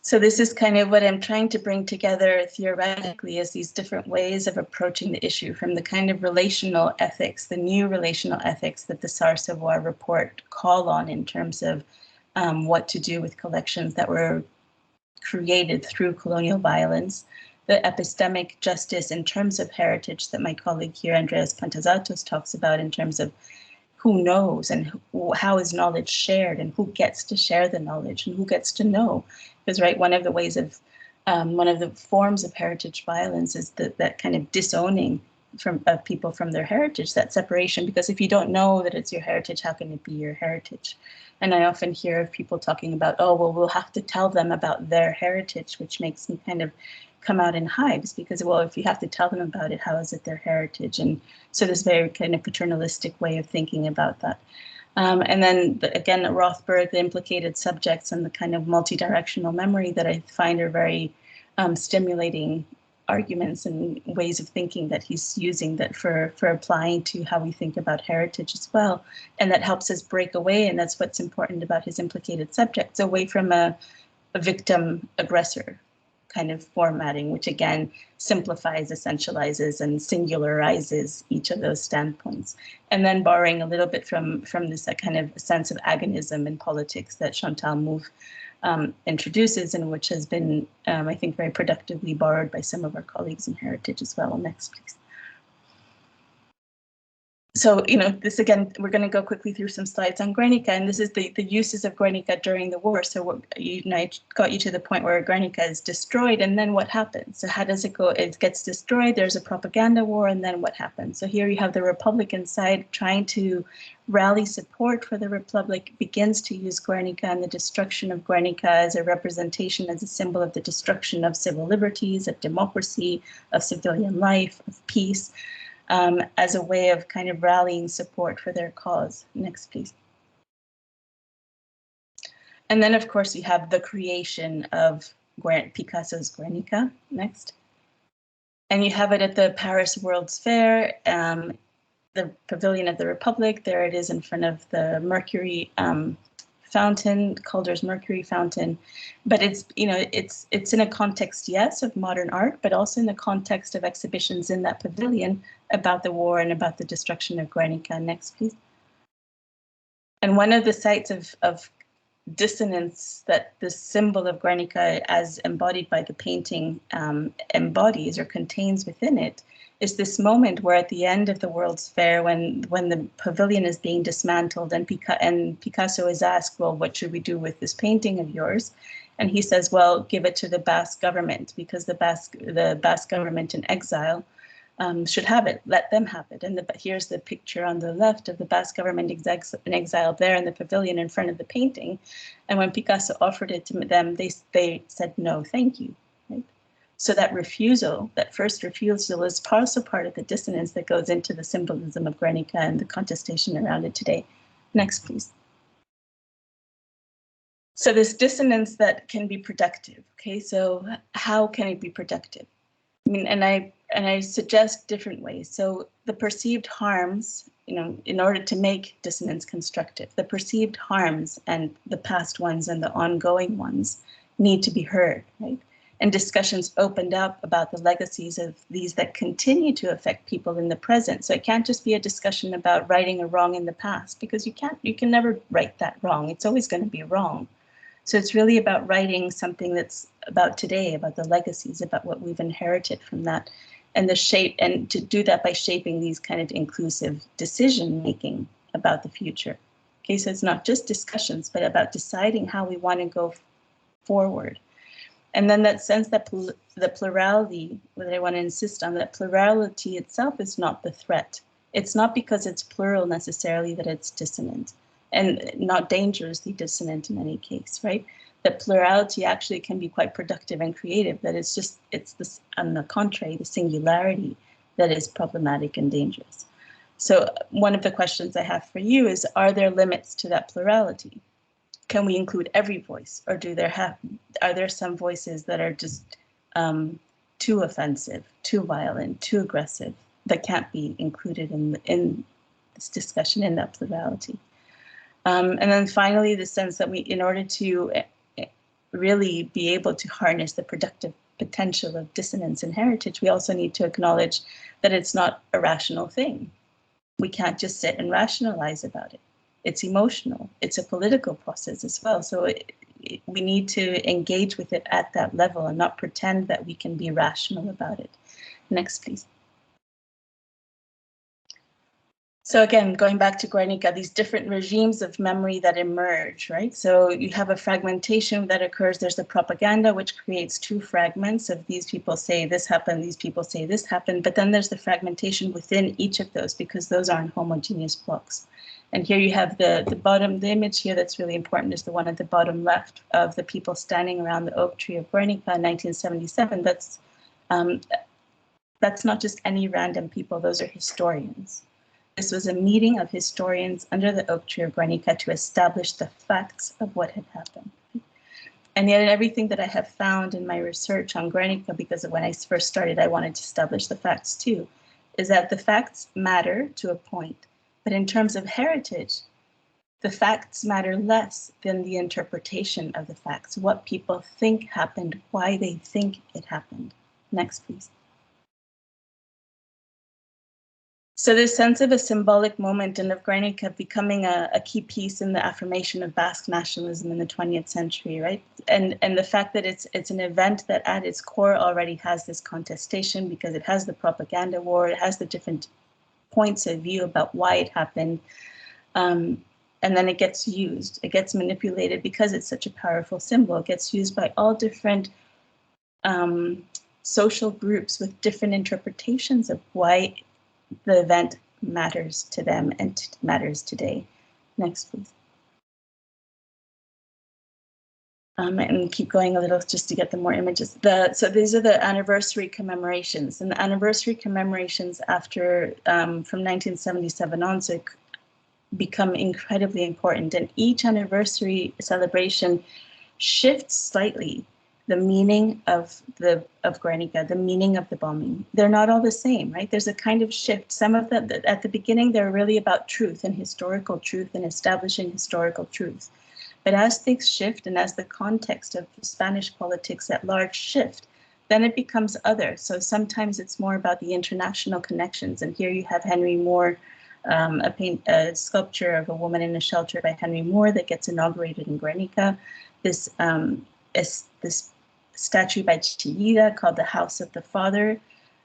So this is kind of what I'm trying to bring together theoretically, is these different ways of approaching the issue, from the kind of relational ethics, the new relational ethics that the Sarr-Savoy report call on in terms of what to do with collections that were created through colonial violence, the epistemic justice in terms of heritage that my colleague here, Andreas Pantazatos, talks about in terms of who knows and how is knowledge shared, and who gets to share the knowledge and who gets to know. Because, right, one of the ways of, one of the forms of heritage violence is that kind of disowning of people from their heritage, that separation, because if you don't know that it's your heritage, how can it be your heritage? And I often hear of people talking about, oh, well, we'll have to tell them about their heritage, which makes me kind of come out in hives, because, well, if you have to tell them about it, how is it their heritage? And so this very kind of paternalistic way of thinking about that. And then again, at Rothberg, the implicated subjects and the kind of multi-directional memory that I find are very stimulating arguments and ways of thinking that he's using that for applying to how we think about heritage as well. And that helps us break away, and that's what's important about his implicated subjects, away from a victim-aggressor kind of formatting, which again simplifies, essentializes, and singularizes each of those standpoints. And then borrowing a little bit from this kind of sense of agonism in politics that Chantal Mouffe introduces, and which has been, I think, very productively borrowed by some of our colleagues in Heritage as well. Next, please. So, this again, we're going to go quickly through some slides on Guernica, and this is the uses of Guernica during the war. So I got you to the point where Guernica is destroyed, and then what happens? So how does it go? It gets destroyed, there's a propaganda war, and then what happens? So here you have the Republican side trying to rally support for the Republic, begins to use Guernica and the destruction of Guernica as a representation, as a symbol of the destruction of civil liberties, of democracy, of civilian life, of peace. As a way of kind of rallying support for their cause. Next, please. And then, of course, you have the creation of Picasso's Guernica. Next. And you have it at the Paris World's Fair, the Pavilion of the Republic. There it is in front of the Mercury fountain, Calder's Mercury fountain. But it's, it's in a context, yes, of modern art, but also in the context of exhibitions in that pavilion about the war and about the destruction of Guernica. Next, please. And one of the sites of dissonance that the symbol of Guernica, as embodied by the painting, embodies or contains within it, is this moment where at the end of the World's Fair, when the pavilion is being dismantled and Picasso is asked, well, what should we do with this painting of yours? And he says, well, give it to the Basque government, because the Basque government in exile should have it, let them have it. And here's the picture on the left of the Basque government in exile there in the pavilion in front of the painting. And when Picasso offered it to them, they said, no, thank you. Right? So that refusal, that first refusal, is also part of the dissonance that goes into the symbolism of Guernica and the contestation around it today. Next, please. So this dissonance that can be productive, okay? So how can it be productive? I mean, and I suggest different ways. So the perceived harms, in order to make dissonance constructive, the perceived harms and the past ones and the ongoing ones need to be heard, right? And discussions opened up about the legacies of these that continue to affect people in the present. So it can't just be a discussion about righting a wrong in the past, because you can never right that wrong. It's always going to be wrong. So it's really about writing something that's about today, about the legacies, about what we've inherited from that, and the shape, and to do that by shaping these kind of inclusive decision making about the future. Okay, so it's not just discussions, but about deciding how we want to go forward. And then that sense that the plurality, that I want to insist on, that plurality itself is not the threat. It's not because it's plural necessarily that it's dissonant, and not dangerously dissonant in any case, right? That plurality actually can be quite productive and creative, that it's this, on the contrary, the singularity that is problematic and dangerous. So one of the questions I have for you is, are there limits to that plurality? Can we include every voice, or are there some voices that are just too offensive, too violent, too aggressive, that can't be included in this discussion, in that plurality? And then finally, the sense that in order to really be able to harness the productive potential of dissonance and heritage, we also need to acknowledge that it's not a rational thing. We can't just sit and rationalize about it. It's emotional. It's a political process as well. So we need to engage with it at that level and not pretend that we can be rational about it. Next, please. So again, going back to Guernica, these different regimes of memory that emerge, right? So you have a fragmentation that occurs. There's the propaganda, which creates two fragments of these people say this happened, these people say this happened, but then there's the fragmentation within each of those, because those aren't homogeneous blocks. And here you have the image here that's really important is the one at the bottom left of the people standing around the oak tree of Guernica in 1977. That's not just any random people, those are historians. This was a meeting of historians under the oak tree of Guernica to establish the facts of what had happened. And yet everything that I have found in my research on Guernica, because when I first started, I wanted to establish the facts too, is that the facts matter to a point, but in terms of heritage, the facts matter less than the interpretation of the facts, what people think happened, why they think it happened. Next, please. So this sense of a symbolic moment and of Guernica becoming a key piece in the affirmation of Basque nationalism in the 20th century, right? And the fact that it's an event that at its core already has this contestation because it has the propaganda war, it has the different points of view about why it happened. And then it gets used, it gets manipulated because it's such a powerful symbol. It gets used by all different social groups with different interpretations of why the event matters to them and matters today. Next, please. And keep going a little just to get the more images. So these are the anniversary commemorations, and the anniversary commemorations after from 1977 on, so become incredibly important. And each anniversary celebration shifts slightly the meaning of Guernica, the meaning of the bombing. They're not all the same, right? There's a kind of shift. Some of them, at the beginning, they're really about truth and historical truth and establishing historical truth. But as things shift and as the context of Spanish politics at large shift, then it becomes other. So sometimes it's more about the international connections. And here you have Henry Moore, a sculpture of a woman in a shelter by Henry Moore that gets inaugurated in Guernica. This statue by Chillida called the House of the Father,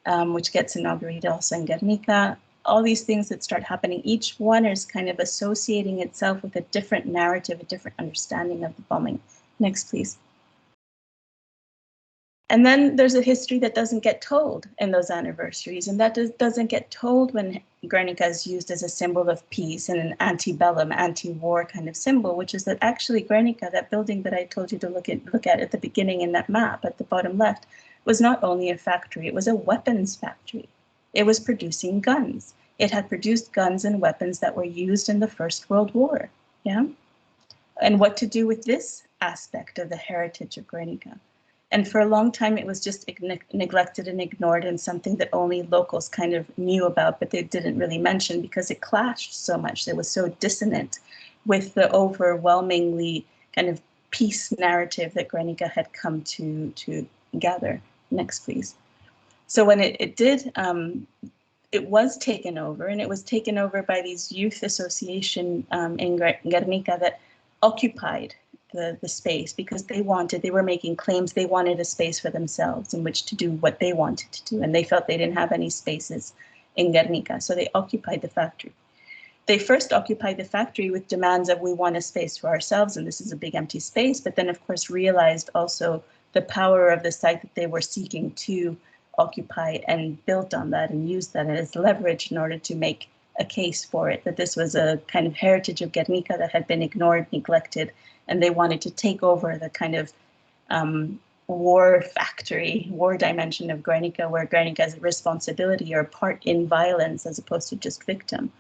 which gets inaugurated also in Guernica. All these things that start happening, each one is kind of associating itself with a different narrative, a different understanding of the bombing. Next, please. And then there's a history that doesn't get told in those anniversaries, and that doesn't get told when Guernica is used as a symbol of peace and an antebellum, anti-war kind of symbol, which is that actually Guernica, that building that I told you to look at the beginning in that map at the bottom left, was not only a factory, it was a weapons factory. It was producing guns. It had produced guns and weapons that were used in the First World War, yeah? And what to do with this aspect of the heritage of Guernica? And for a long time, it was just neglected and ignored, and something that only locals kind of knew about, but they didn't really mention because it clashed so much. It was so dissonant with the overwhelmingly kind of peace narrative that Guernica had come to gather. Next, please. So when it did, it was taken over, and it was taken over by these youth association in Guernica that occupied the space because they were making claims, they wanted a space for themselves in which to do what they wanted to do, and they felt they didn't have any spaces in Guernica, so they occupied the factory. They first occupied the factory with demands of we want a space for ourselves, and this is a big empty space, but then of course realized also the power of the site that they were seeking to occupy and built on that and used that as leverage in order to make a case for it, that this was a kind of heritage of Guernica that had been ignored, neglected, and they wanted to take over the kind of war dimension of Guernica, where Guernica has a responsibility or part in violence as opposed to just victim,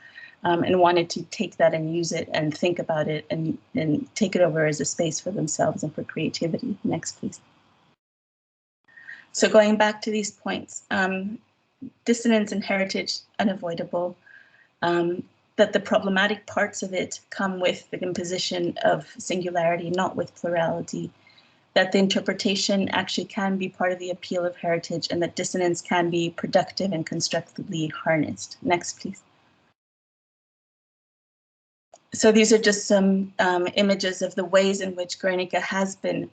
and wanted to take that and use it and think about it and take it over as a space for themselves and for creativity. Next, please. So going back to these points, dissonance and heritage unavoidable, that the problematic parts of it come with the imposition of singularity, not with plurality, that the interpretation actually can be part of the appeal of heritage, and that dissonance can be productive and constructively harnessed. Next, please. So these are just some images of the ways in which Guernica has been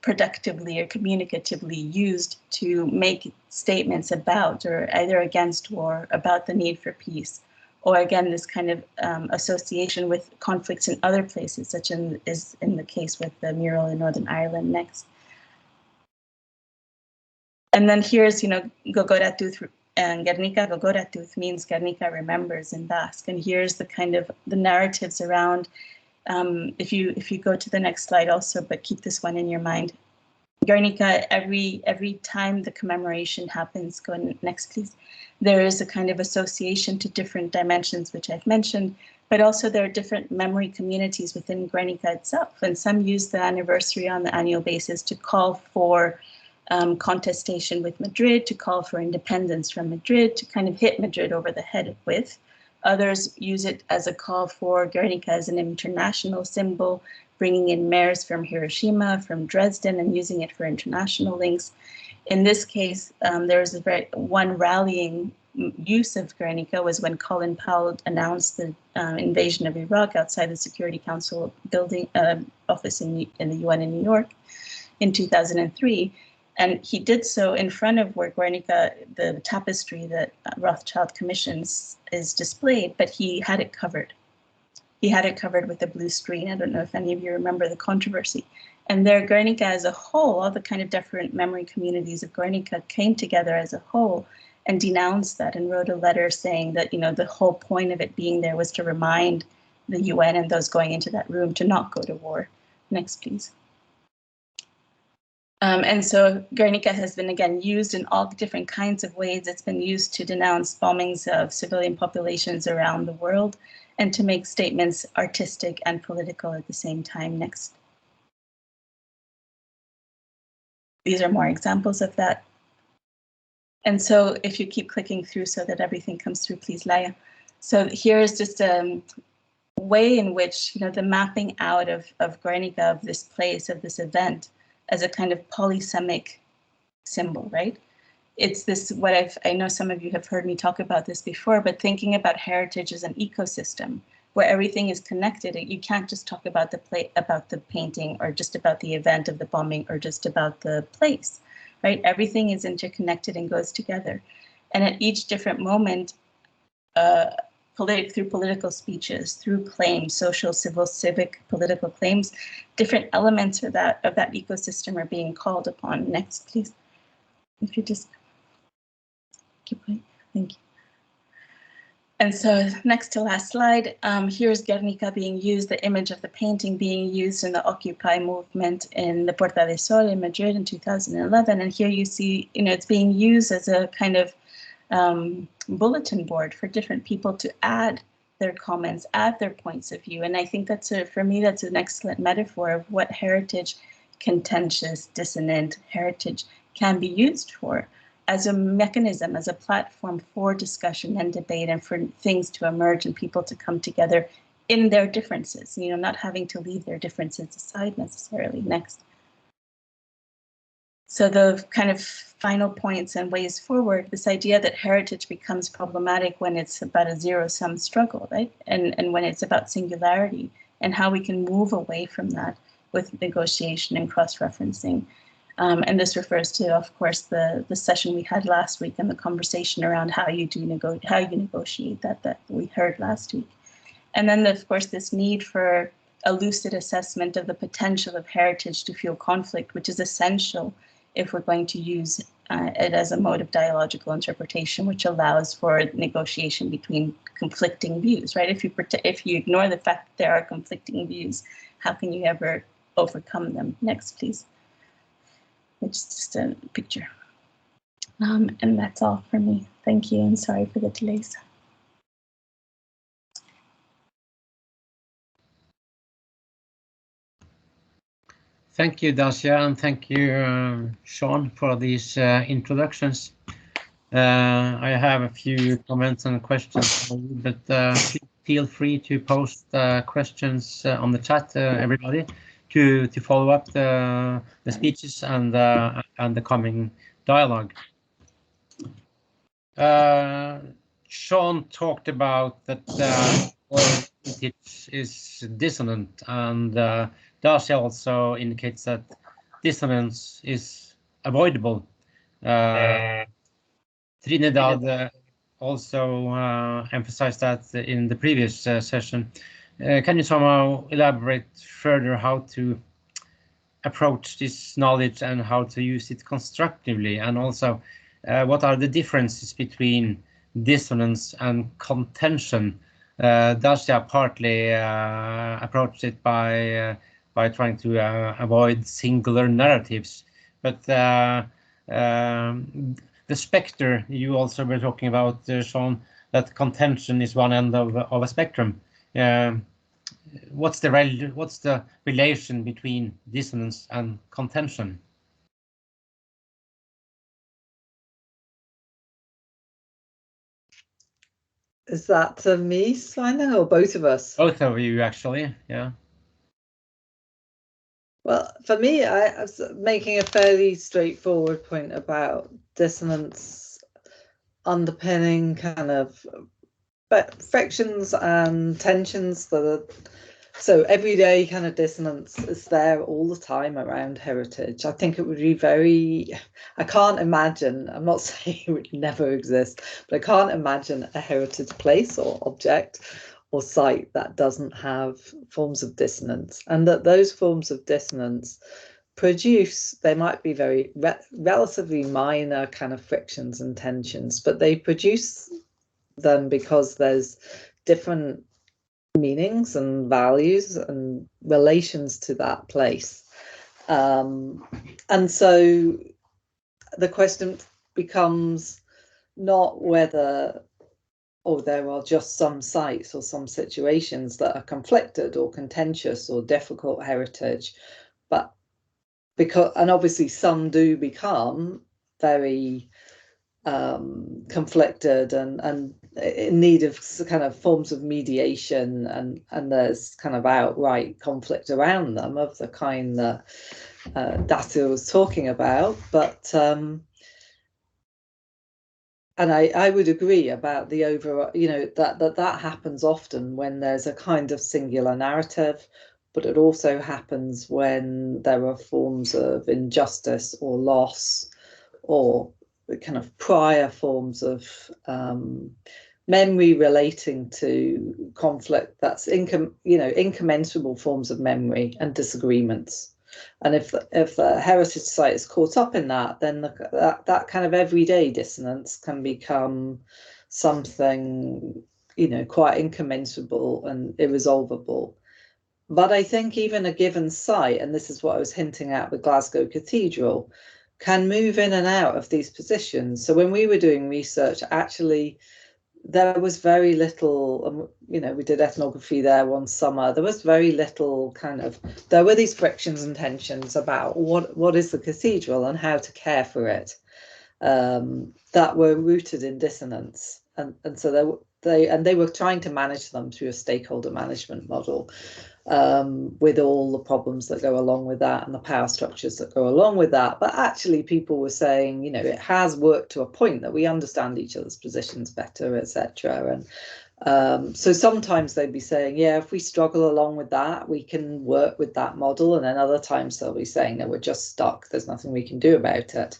productively or communicatively used to make statements about or either against war, about the need for peace, or again, this kind of association with conflicts in other places, such as in the case with the mural in Northern Ireland. Next. And then here's, Gogoratuz and Guernica. Gogoratuz means Guernica remembers in Basque. And here's the kind of the narratives around, if you go to the next slide also, but keep this one in your mind. Guernica, every time the commemoration happens, go next please, there is a kind of association to different dimensions, which I've mentioned, but also there are different memory communities within Guernica itself. And some use the anniversary on the annual basis to call for contestation with Madrid, to call for independence from Madrid, to kind of hit Madrid over the head with. Others use it as a call for Guernica as an international symbol, bringing in mayors from Hiroshima, from Dresden, and using it for international links. In this case, there was one rallying use of Guernica was when Colin Powell announced the invasion of Iraq outside the Security Council building office in the UN in New York in 2003. And he did so in front of where Guernica, the tapestry that Rothschild commissions, is displayed, but he had it covered. He had it covered with a blue screen. I don't know if any of you remember the controversy. And there, Guernica as a whole, all the kind of different memory communities of Guernica came together as a whole and denounced that and wrote a letter saying that, you know, the whole point of it being there was to remind the UN and those going into that room to not go to war. Next, please. And so Guernica has been, again, used in all different kinds of ways. It's been used to denounce bombings of civilian populations around the world and to make statements artistic and political at the same time. Next. These are more examples of that. And so if you keep clicking through so that everything comes through, please, Laia. So here is just a way in which, you know, the mapping out of Guernica, of this place, of this event, as a kind of polysemic symbol, right? It's this, I know some of you have heard me talk about this before, but thinking about heritage as an ecosystem where everything is connected. You can't just talk about the painting or just about the event of the bombing or just about the place, right? Everything is interconnected and goes together. And at each different moment, through political speeches, through claims, social, civil, civic, political claims, different elements of that ecosystem are being called upon. Next, please. If you just keep going, thank you. And so next to last slide, here's Guernica being used, the image of the painting being used in the Occupy movement in the Puerta del Sol in Madrid in 2011. And here you see, you know, it's being used as a kind of bulletin board for different people to add their comments, add their points of view. And I think for me, that's an excellent metaphor of what heritage, contentious, dissonant heritage can be used for, as a mechanism, as a platform for discussion and debate and for things to emerge and people to come together in their differences, you know, not having to leave their differences aside necessarily. Next. So the kind of final points and ways forward, this idea that heritage becomes problematic when it's about a zero-sum struggle, right? And when it's about singularity and how we can move away from that with negotiation and cross-referencing. And this refers to, of course, the session we had last week and the conversation around how you negotiate that we heard last week. And then, of course, this need for a lucid assessment of the potential of heritage to fuel conflict, which is essential if we're going to use it as a mode of dialogical interpretation, which allows for negotiation between conflicting views, right? If you ignore the fact that there are conflicting views, how can you ever overcome them? Next, please. Which is just a picture. And that's all for me. Thank you, and sorry for the delays. Thank you, Dacia, and thank you, Siân, for these introductions. I have a few comments and questions, but feel free to post questions on the chat, everybody, to follow up the speeches and the coming dialogue. Siân talked about that it is dissonant, and Dacia also indicates that dissonance is avoidable. Trinidad also emphasized that in the previous session. Can you somehow elaborate further how to approach this knowledge and how to use it constructively? And also, what are the differences between dissonance and contention? Dacia partly approached it by trying to avoid singular narratives, but the spectre you also were talking about, Siân, that contention is one end of a spectrum. What's the relation between dissonance and contention? Is that me, Siân, or both of us? Both of you, actually, yeah. Well, for me, I was making a fairly straightforward point about dissonance underpinning kind of frictions and tensions that are so everyday kind of dissonance is there all the time around heritage. I think it would be I can't imagine, I'm not saying it would never exist, but I can't imagine a heritage place or object or site that doesn't have forms of dissonance, and that those forms of dissonance they might be very relatively minor kind of frictions and tensions, but they produce them because there's different meanings and values and relations to that place. And so the question becomes not whether there are just some sites or some situations that are conflicted or contentious or difficult heritage, but and obviously some do become very conflicted and in need of kind of forms of mediation, and there's kind of outright conflict around them of the kind that Dacia was talking about. But and I would agree about the overall, that happens often when there's a kind of singular narrative, but it also happens when there are forms of injustice or loss or kind of prior forms of memory relating to conflict that's incommensurable forms of memory and disagreements. And if the heritage site is caught up in that, then that kind of everyday dissonance can become something quite incommensurable and irresolvable. But I think even a given site, and this is what I was hinting at with Glasgow Cathedral, can move in and out of these positions. So when we were doing research, actually, there was very little, we did ethnography there one summer. There was very little there were these frictions and tensions about what is the cathedral and how to care for it, that were rooted in dissonance. And so they were trying to manage them through a stakeholder management model. With all the problems that go along with that and the power structures that go along with that. But actually people were saying, it has worked to a point that we understand each other's positions better, etc. And so sometimes they'd be saying, yeah, if we struggle along with that, we can work with that model. And then other times they'll be saying, no, we're just stuck. There's nothing we can do about it,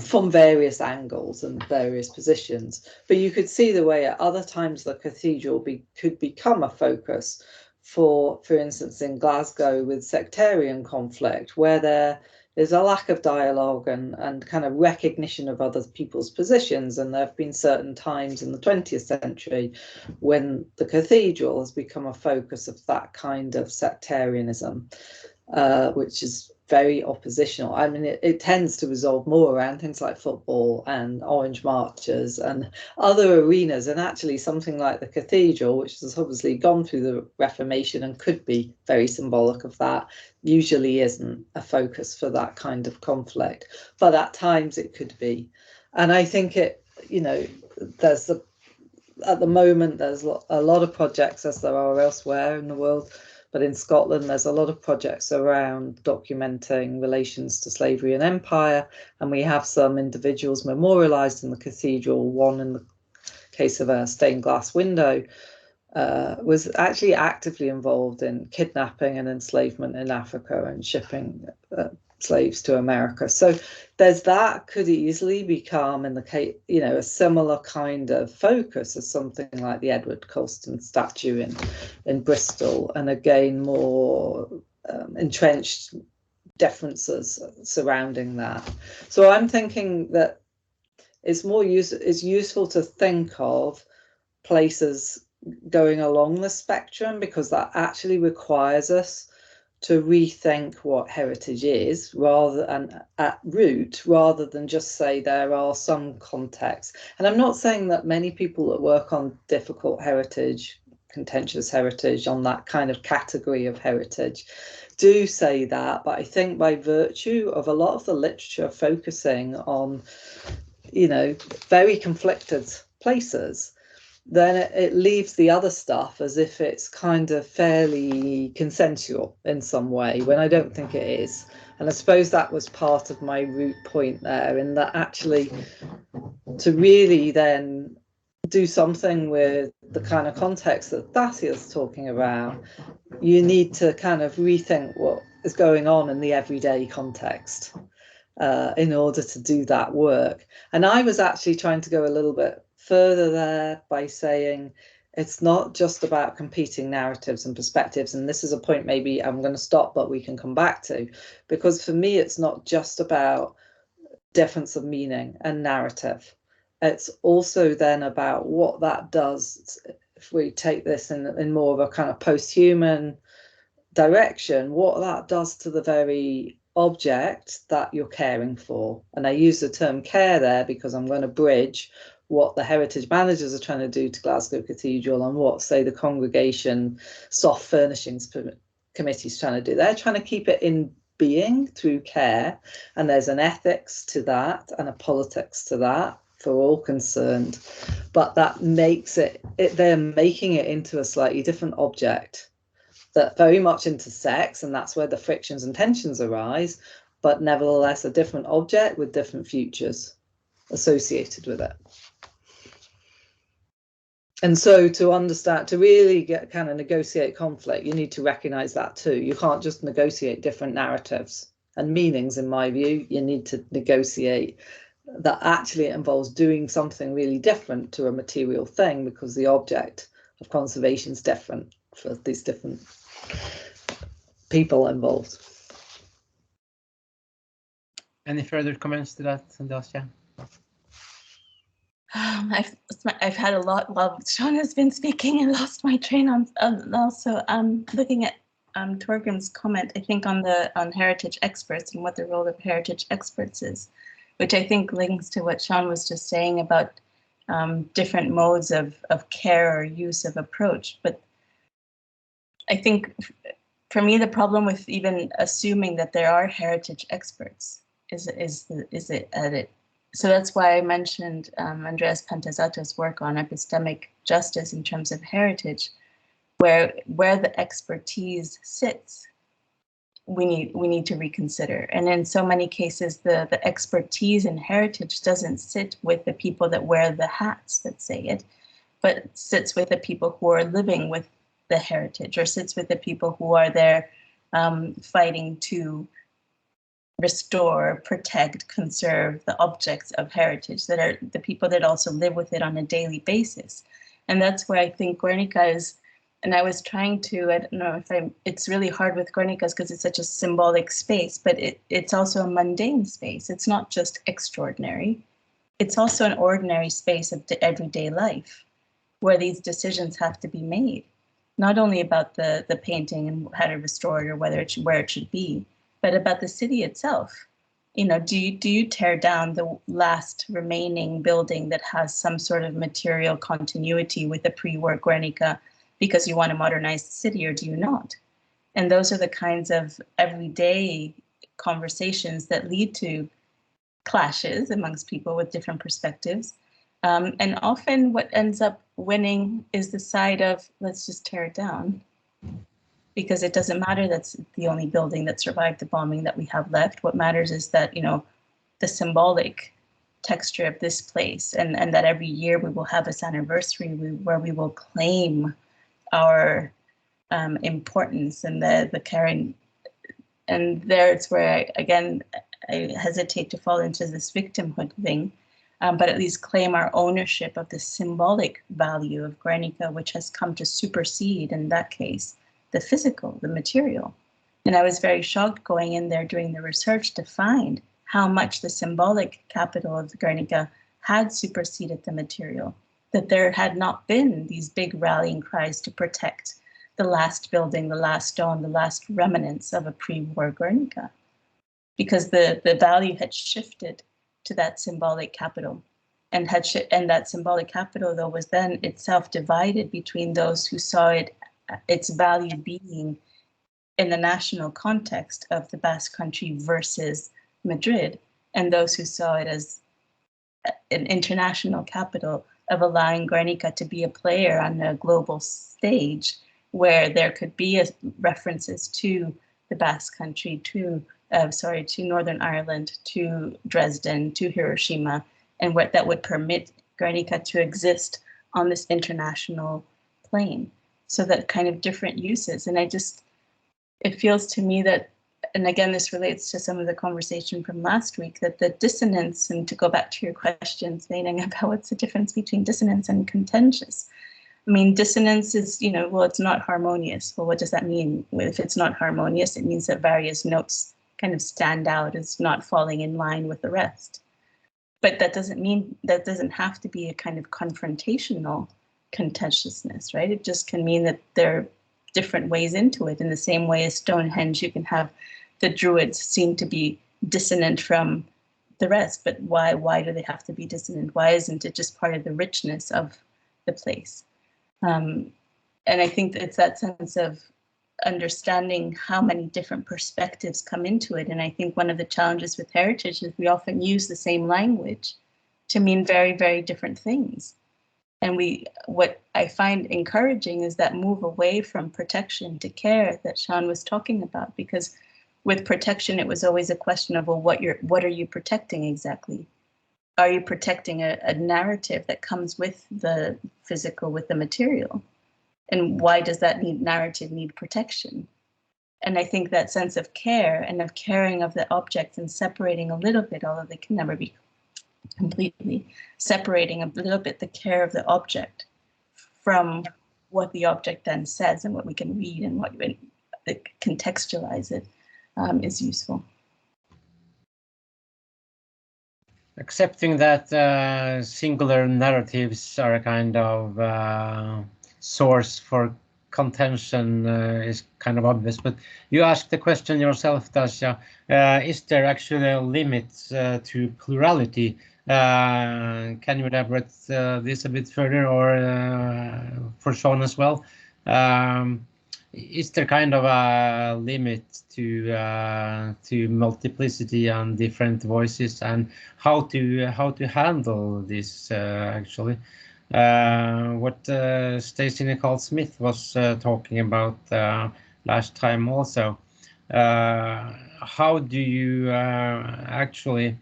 from various angles and various positions. But you could see the way at other times the cathedral could become a focus for instance, in Glasgow with sectarian conflict, where there is a lack of dialogue and kind of recognition of other people's positions. And there have been certain times in the 20th century when the cathedral has become a focus of that kind of sectarianism, which is very oppositional. I mean, it tends to resolve more around things like football and orange marches and other arenas. And actually something like the cathedral, which has obviously gone through the Reformation and could be very symbolic of that, usually isn't a focus for that kind of conflict. But at times it could be. And I think at the moment, there's a lot of projects, as there are elsewhere in the world, but in Scotland, there's a lot of projects around documenting relations to slavery and empire. And we have some individuals memorialised in the cathedral. One, in the case of a stained glass window, was actually actively involved in kidnapping and enslavement in Africa and shipping slaves to America. So there's that could easily become, in the case, a similar kind of focus as something like the Edward Colston statue in Bristol, and again more entrenched differences surrounding that. So I'm thinking that it's useful to think of places going along the spectrum, because that actually requires us to rethink what heritage is at root, rather than just say there are some contexts. And I'm not saying that many people that work on difficult heritage, contentious heritage, on that kind of category of heritage, do say that, but I think by virtue of a lot of the literature focusing on, you know, very conflicted places, then it leaves the other stuff as if it's kind of fairly consensual in some way, when I don't think it is. And I suppose that was part of my root point there, in that actually to really then do something with the kind of context that Dacia is talking about, you need to kind of rethink what is going on in the everyday context in order to do that work. And I was actually trying to go a little bit further there by saying it's not just about competing narratives and perspectives. And this is a point maybe I'm going to stop, but we can come back to, because for me, it's not just about difference of meaning and narrative. It's also then about what that does, if we take this in more of a kind of post-human direction, what that does to the very object that you're caring for. And I use the term care there because I'm going to bridge what the heritage managers are trying to do to Glasgow Cathedral and what, say, the congregation soft furnishings committee is trying to do. They're trying to keep it in being through care, and there's an ethics to that and a politics to that for all concerned, but that makes they're making it into a slightly different object that very much intersects, and that's where the frictions and tensions arise, but nevertheless a different object with different futures associated with it. And so to understand, to really get kind of negotiate conflict, you need to recognize that too. You can't just negotiate different narratives and meanings, in my view. You need to negotiate that actually it involves doing something really different to a material thing, because the object of conservation is different for these different people involved. Any further comments to that, Dacia? I've had a lot while Siân has been speaking and lost my train on. Also, looking at Torgrim's comment, I think on heritage experts and what the role of heritage experts is, which I think links to what Siân was just saying about different modes of care or use of approach. But I think for me, the problem with even assuming that there are heritage experts is it at it. So that's why I mentioned Andreas Pantazato's work on epistemic justice in terms of heritage, where the expertise sits, we need to reconsider. And in so many cases, the expertise in heritage doesn't sit with the people that wear the hats that say it, but sits with the people who are living with the heritage, or sits with the people who are there fighting to restore, protect, conserve the objects of heritage, that are the people that also live with it on a daily basis. And that's where I think Guernica is, and I was trying to, I don't know if it's really hard with Guernica's because it's such a symbolic space, but it's also a mundane space. It's not just extraordinary. It's also an ordinary space of everyday life where these decisions have to be made, not only about the painting and how to restore it or where it should be, but about the city itself. You know, do you tear down the last remaining building that has some sort of material continuity with the pre-war Guernica because you want to modernize the city, or do you not? And those are the kinds of everyday conversations that lead to clashes amongst people with different perspectives. And often what ends up winning is the side of, let's just tear it down, because it doesn't matter that's the only building that survived the bombing that we have left. What matters is that, you know, the symbolic texture of this place, and that every year we will have this anniversary where we will claim our importance and the caring. And there it's where I hesitate to fall into this victimhood thing, but at least claim our ownership of the symbolic value of Guernica, which has come to supersede, in that case, the physical, the material. And I was very shocked going in there doing the research to find how much the symbolic capital of Guernica had superseded the material, that there had not been these big rallying cries to protect the last building, the last stone, the last remnants of a pre-war Guernica, because the value had shifted to that symbolic capital, and that symbolic capital, though, was then itself divided between those who saw its value being in the national context of the Basque Country versus Madrid, and those who saw it as an international capital of allowing Guernica to be a player on a global stage where there could be references to the Basque Country, to Northern Ireland, to Dresden, to Hiroshima, and what that would permit Guernica to exist on this international plane. So that kind of different uses. And it feels to me that, and again, this relates to some of the conversation from last week, that the dissonance, and to go back to your questions, Meinung, about what's the difference between dissonance and contentious. I mean, dissonance is, well, it's not harmonious. Well, what does that mean? If it's not harmonious, it means that various notes kind of stand out as not falling in line with the rest. But that doesn't have to be a kind of confrontational contentiousness, right? It just can mean that there are different ways into it. In the same way as Stonehenge, you can have the Druids seem to be dissonant from the rest, but why do they have to be dissonant? Why isn't it just part of the richness of the place? And I think that it's that sense of understanding how many different perspectives come into it. And I think one of the challenges with heritage is we often use the same language to mean very, very different things. And what I find encouraging is that move away from protection to care that Siân was talking about, because with protection, it was always a question of, well, what are you protecting exactly? Are you protecting a narrative that comes with the physical, with the material? And why does that narrative need protection? And I think that sense of care and of caring of the objects and separating a little bit, although they can never be completely, separating a little bit the care of the object from what the object then says and what we can read and what we contextualize it is useful. Accepting that singular narratives are a kind of source for contention is kind of obvious, but you asked the question yourself, Dacia, is there actually a limit to plurality? Can you elaborate this a bit further, or for Siân as well? Is there kind of a limit to multiplicity and different voices, and how to handle this actually? What Stacey Nicole Smith was talking about last time also. How do you actually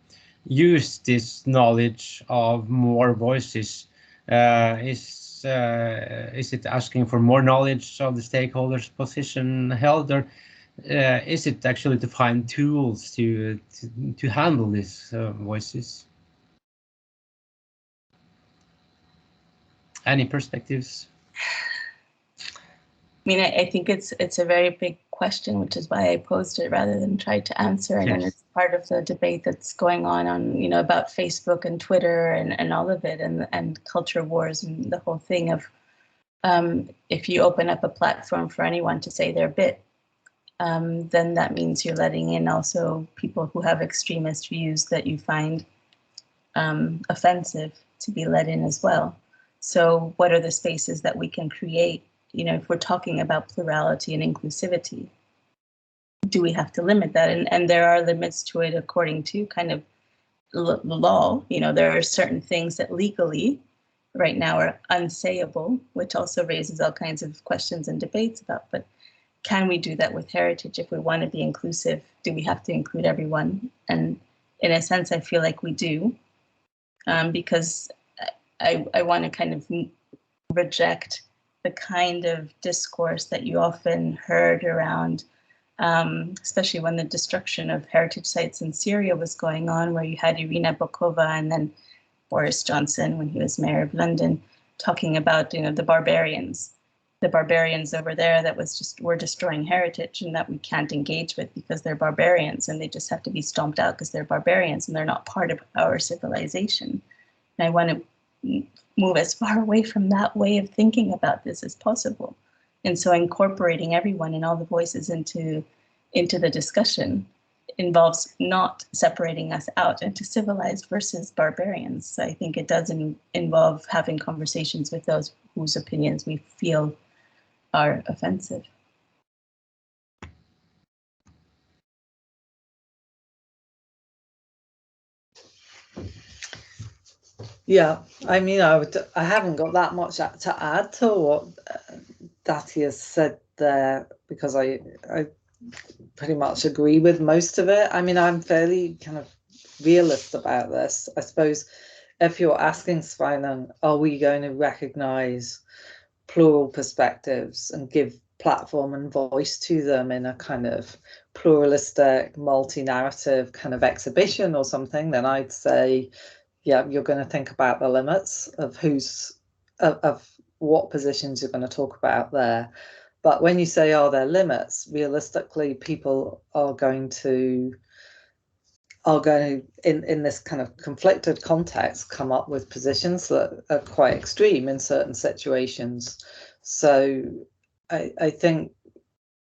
use this knowledge of more voices? Is it asking for more knowledge of the stakeholders' position held, or is it actually to find tools to handle these voices? Any perspectives? I mean, I think it's a very big question, which is why I posed it rather than try to answer it. Yes. And it's part of the debate that's going on about Facebook and Twitter and all of it, and culture wars and the whole thing of if you open up a platform for anyone to say their bit, then that means you're letting in also people who have extremist views that you find offensive to be let in as well. So what are the spaces that we can create? If we're talking about plurality and inclusivity, do we have to limit that? And there are limits to it according to kind of the law. There are certain things that legally right now are unsayable, which also raises all kinds of questions and debates about, but can we do that with heritage? If we want to be inclusive, do we have to include everyone? And in a sense, I feel like we do, because I want to kind of reject the kind of discourse that you often heard around, especially when the destruction of heritage sites in Syria was going on, where you had Irina Bokova and then Boris Johnson, when he was mayor of London, talking about the barbarians over there that were destroying heritage and that we can't engage with because they're barbarians and they just have to be stomped out because they're barbarians and they're not part of our civilization. And I want to move as far away from that way of thinking about this as possible And so incorporating everyone and all the voices into the discussion involves not separating us out into civilized versus barbarians. So I think it does involve having conversations with those whose opinions we feel are offensive. Yeah, I mean, I haven't got that much to add to what Dacia said there, because I pretty much agree with most of it. I mean, I'm fairly kind of realist about this. I suppose if you're asking Siân, are we going to recognize plural perspectives and give platform and voice to them in a kind of pluralistic, multi-narrative kind of exhibition or something, then I'd say, yeah, you're going to think about the limits of of what positions you're going to talk about there. But when you say, are there limits, realistically, people are going to in this kind of conflicted context come up with positions that are quite extreme in certain situations. So I think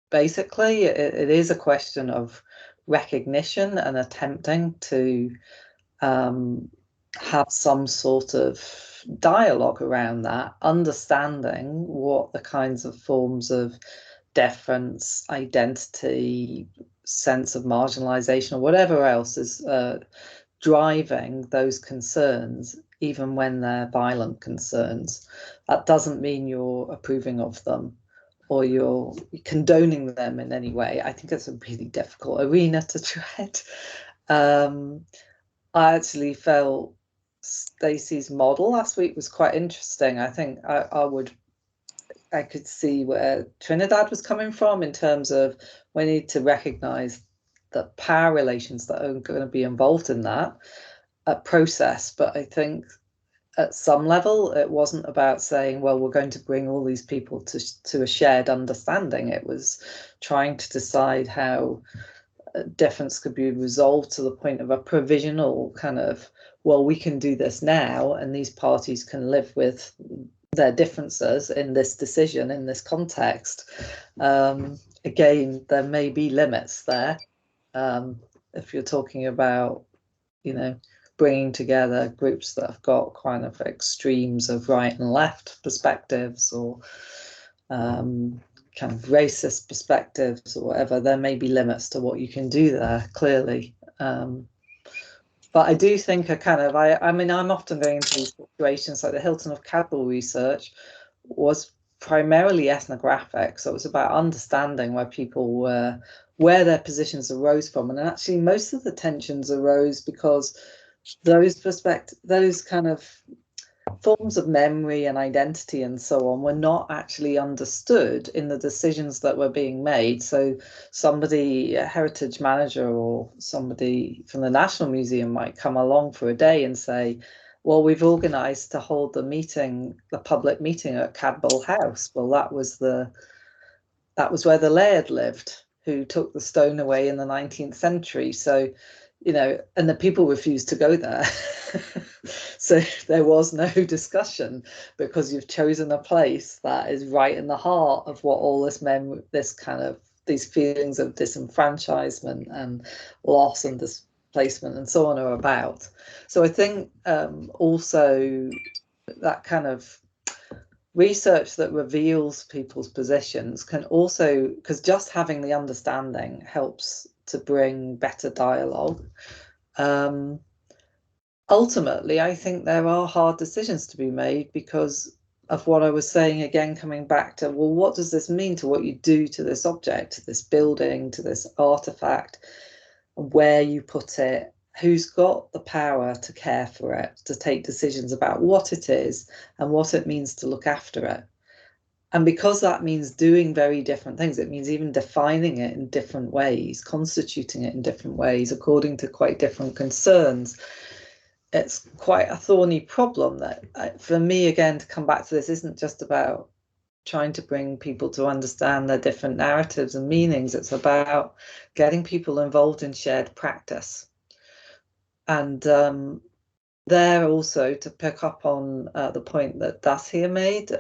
basically it is a question of recognition and attempting to have some sort of dialogue around that, understanding what the kinds of forms of deference, identity, sense of marginalization, or whatever else is driving those concerns, even when they're violent concerns. That doesn't mean you're approving of them or you're condoning them in any way. I think it's a really difficult arena to tread. I actually felt Stacey's model last week was quite interesting. I think I could see where Trinidad was coming from in terms of we need to recognize the power relations that are going to be involved in that process. But I think at some level, it wasn't about saying, well, we're going to bring all these people to a shared understanding. It was trying to decide how difference could be resolved to the point of a provisional kind of, well, we can do this now, and these parties can live with their differences in this decision, in this context. Again, there may be limits there. If you're talking about, bringing together groups that have got kind of extremes of right and left perspectives, or kind of racist perspectives or whatever, there may be limits to what you can do there, clearly. But I do think I mean, I'm often going into these situations, like the Hilton of Cadwell research was primarily ethnographic. So it was about understanding where people were, where their positions arose from. And actually most of the tensions arose because those kind of forms of memory and identity and so on were not actually understood in the decisions that were being made. So somebody, a heritage manager or somebody from the National Museum might come along for a day and say, well, we've organised to hold the public meeting at Cadwell House. Well, that was where the Laird lived, who took the stone away in the 19th century. So, and the people refused to go there. So there was no discussion, because you've chosen a place that is right in the heart of what all these feelings of disenfranchisement and loss and displacement and so on are about. So I think also that kind of research that reveals people's positions can also, because just having the understanding helps to bring better dialogue. Ultimately, I think there are hard decisions to be made because of what I was saying, again, coming back to, well, what does this mean to what you do to this object, to this building, to this artifact, where you put it, who's got the power to care for it, to take decisions about what it is and what it means to look after it. And because that means doing very different things, it means even defining it in different ways, constituting it in different ways, according to quite different concerns. It's quite a thorny problem that, for me, again, to come back to this, isn't just about trying to bring people to understand their different narratives and meanings. It's about getting people involved in shared practice. And there also to pick up on the point that Dacia made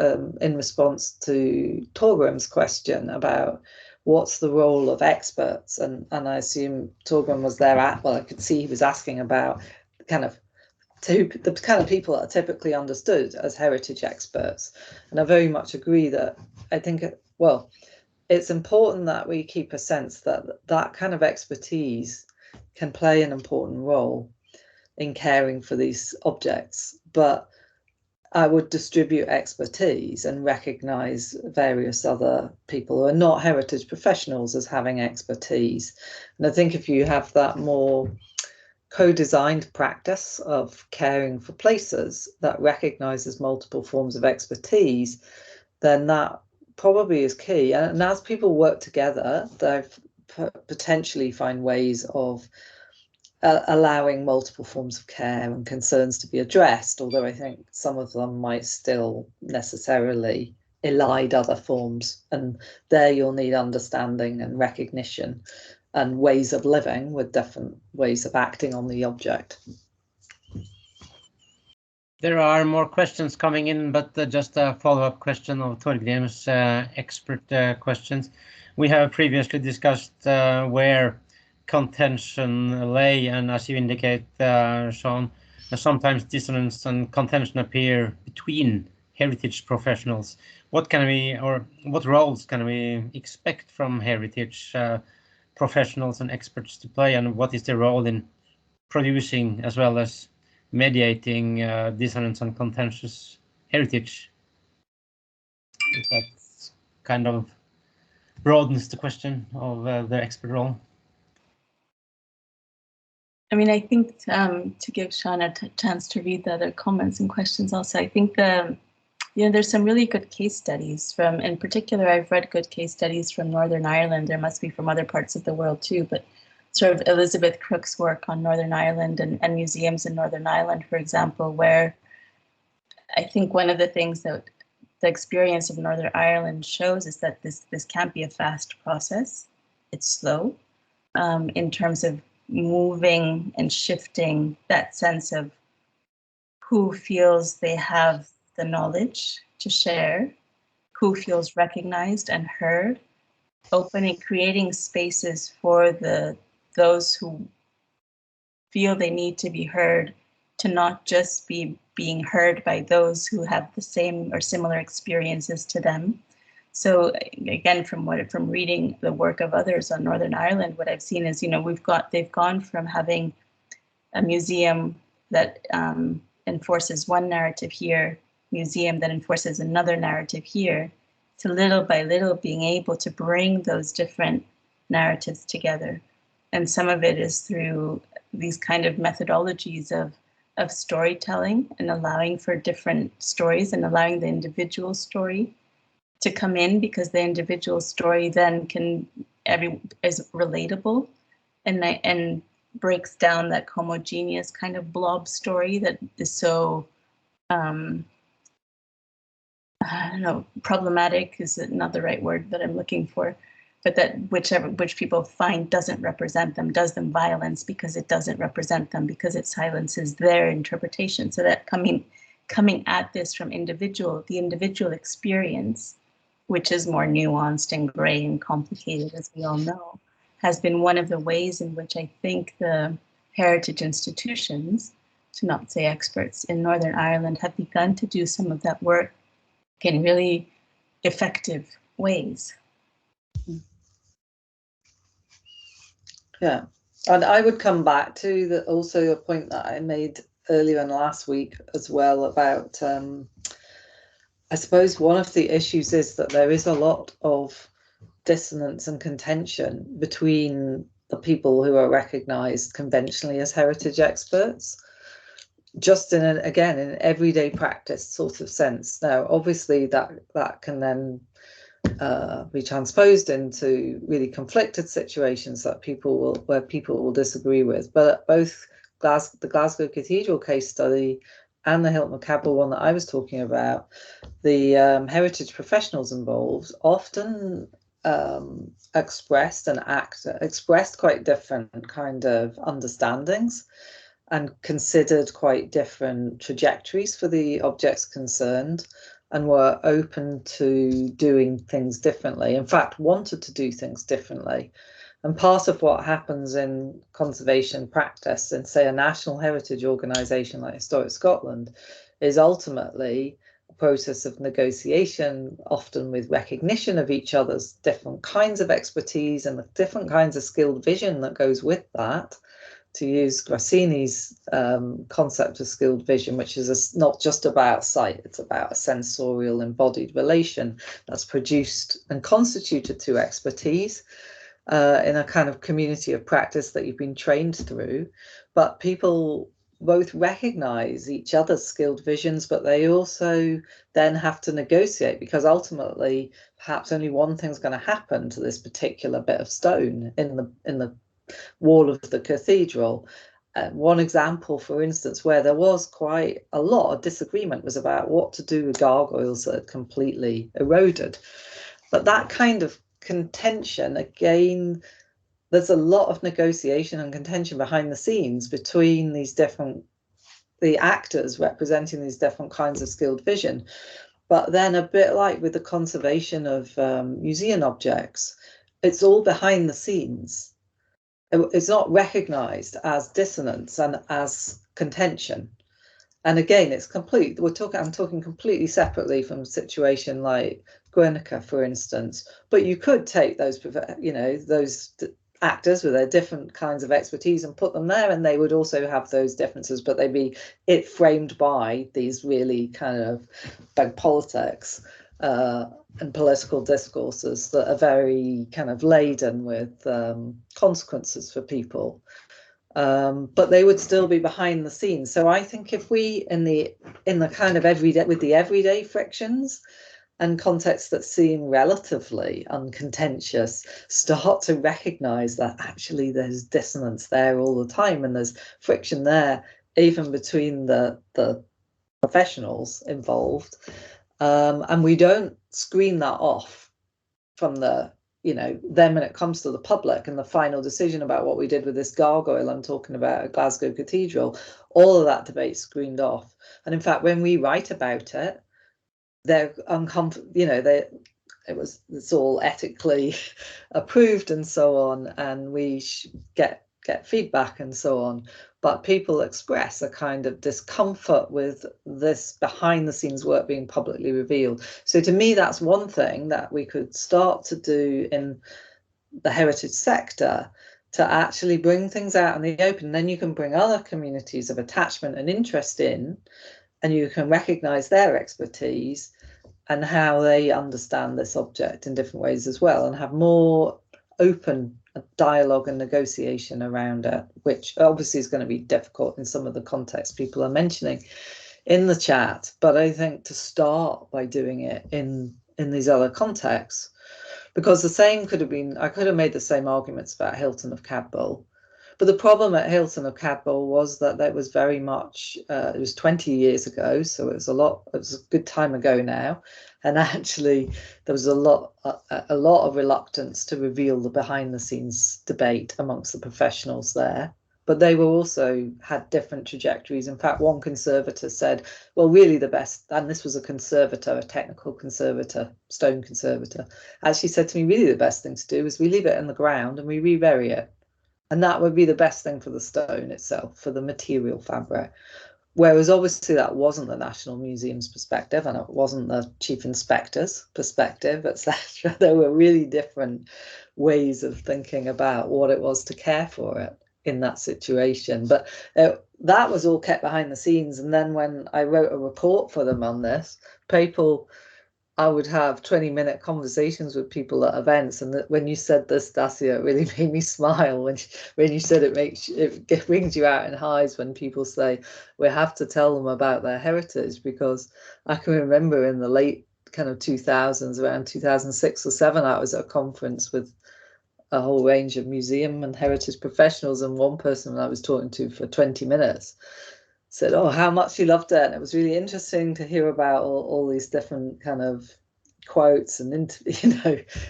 in response to Torgrim's question about what's the role of experts, and I assume Torgrim was there well, I could see he was asking about the kind of people that are typically understood as heritage experts, and I very much agree that I think it's important that we keep a sense that that kind of expertise can play an important role in caring for these objects, but I would distribute expertise and recognise various other people who are not heritage professionals as having expertise. And I think if you have that more co-designed practice of caring for places that recognises multiple forms of expertise, then that probably is key. And as people work together, they potentially find ways of allowing multiple forms of care and concerns to be addressed, although I think some of them might still necessarily elide other forms, and there you'll need understanding and recognition and ways of living with different ways of acting on the object. There are more questions coming in, but just a follow-up question of Torgrim's expert questions. We have previously discussed where contention lay, and as you indicate, Siân, sometimes dissonance and contention appear between heritage professionals. What can we, or what roles can we expect from heritage professionals and experts to play, and what is their role in producing as well as mediating dissonance and contentious heritage? If that kind of broadens the question of their expert role. I mean, I think to give Siân a chance to read the other comments and questions also, I think there's some really good case studies from, in particular, I've read good case studies from Northern Ireland. There must be from other parts of the world too, but sort of Elizabeth Crook's work on Northern Ireland and museums in Northern Ireland, for example, where I think one of the things that the experience of Northern Ireland shows is that this can't be a fast process. It's slow in terms of moving and shifting that sense of who feels they have the knowledge to share, who feels recognized and heard, opening, creating spaces for those who feel they need to be heard to not just be being heard by those who have the same or similar experiences to them. So again, from reading the work of others on Northern Ireland, what I've seen is, they've gone from having a museum that enforces one narrative here, museum that enforces another narrative here, to little by little being able to bring those different narratives together. And some of it is through these kind of methodologies of storytelling and allowing for different stories and allowing the individual story to come in, because the individual story then is relatable and breaks down that homogeneous kind of blob story that is so I don't know, problematic is not the right word that I'm looking for, but that which people find doesn't represent them, does them violence because it doesn't represent them, because it silences their interpretation. So that coming at this from the individual experience, which is more nuanced and gray and complicated, as we all know, has been one of the ways in which I think the heritage institutions, to not say experts, in Northern Ireland have begun to do some of that work in really effective ways. Yeah, and I would come back to also a point that I made earlier in last week as well about I suppose one of the issues is that there is a lot of dissonance and contention between the people who are recognised conventionally as heritage experts, just in an everyday practice sort of sense. Now, obviously, that can then be transposed into really conflicted situations that people will disagree with. But both the Glasgow Cathedral case study and the Hilton Cabell one that I was talking about, the heritage professionals involved often expressed quite different kind of understandings and considered quite different trajectories for the objects concerned, and were open to doing things differently. In fact, wanted to do things differently. And part of what happens in conservation practice in, say, a national heritage organisation like Historic Scotland is ultimately a process of negotiation, often with recognition of each other's different kinds of expertise and the different kinds of skilled vision that goes with that. To use Grassini's concept of skilled vision, which is not just about sight, it's about a sensorial embodied relation that's produced and constituted through expertise. In a kind of community of practice that you've been trained through, but people both recognize each other's skilled visions, but they also then have to negotiate, because ultimately perhaps only one thing's going to happen to this particular bit of stone in the wall of the cathedral. One example, for instance, where there was quite a lot of disagreement was about what to do with gargoyles that had completely eroded. But that kind of contention, again, there's a lot of negotiation and contention behind the scenes between these the actors representing these different kinds of skilled vision. But then, a bit like with the conservation of museum objects, it's all behind the scenes. It's not recognized as dissonance and as contention. And again, it's complete. I'm talking completely separately from a situation like Guernica, for instance. But you could take those, those actors with their different kinds of expertise and put them there, and they would also have those differences, but they'd be framed by these really kind of big politics and political discourses that are very kind of laden with consequences for people. But they would still be behind the scenes. So I think if we, in the kind of everyday, with the everyday frictions and contexts that seem relatively uncontentious, start to recognise that actually there's dissonance there all the time, and there's friction there even between the professionals involved, and we don't screen that off from then when it comes to the public and the final decision about what we did with this gargoyle I'm talking about at Glasgow Cathedral, all of that debate screened off. And in fact, when we write about it, they're it's all ethically approved and so on, and we get feedback and so on. But people express a kind of discomfort with this behind the scenes work being publicly revealed. So to me, that's one thing that we could start to do in the heritage sector, to actually bring things out in the open. Then you can bring other communities of attachment and interest in, and you can recognise their expertise and how they understand this object in different ways as well, and have more open dialogue and negotiation around it, which obviously is going to be difficult in some of the contexts people are mentioning in the chat. But I think to start by doing it in these other contexts, because the same could have been, I could have made the same arguments about Hilton of Cadboll. But the problem at Hilton of Cadboll was that that was very much, it was 20 years ago, so it was a good time ago now. And actually, there was a lot of reluctance to reveal the behind the scenes debate amongst the professionals there. But they were also had different trajectories. In fact, one conservator said, well, really the best, and this was a conservator, a technical conservator, stone conservator, actually said to me, really the best thing to do is we leave it in the ground and we rebury it. And that would be the best thing for the stone itself, for the material fabric. Whereas obviously that wasn't the National Museum's perspective, and it wasn't the Chief Inspector's perspective, etc. There were really different ways of thinking about what it was to care for it in that situation. But that was all kept behind the scenes. And then when I wrote a report for them on this, I would have 20-minute conversations with people at events, and when you said this, Dacia, it really made me smile when you said it brings you out in highs when people say we have to tell them about their heritage, because I can remember in the late kind of 2000s, around 2006 or 7, I was at a conference with a whole range of museum and heritage professionals, and one person I was talking to for 20 minutes said, oh, how much he loved it. And it was really interesting to hear about all these different kind of quotes and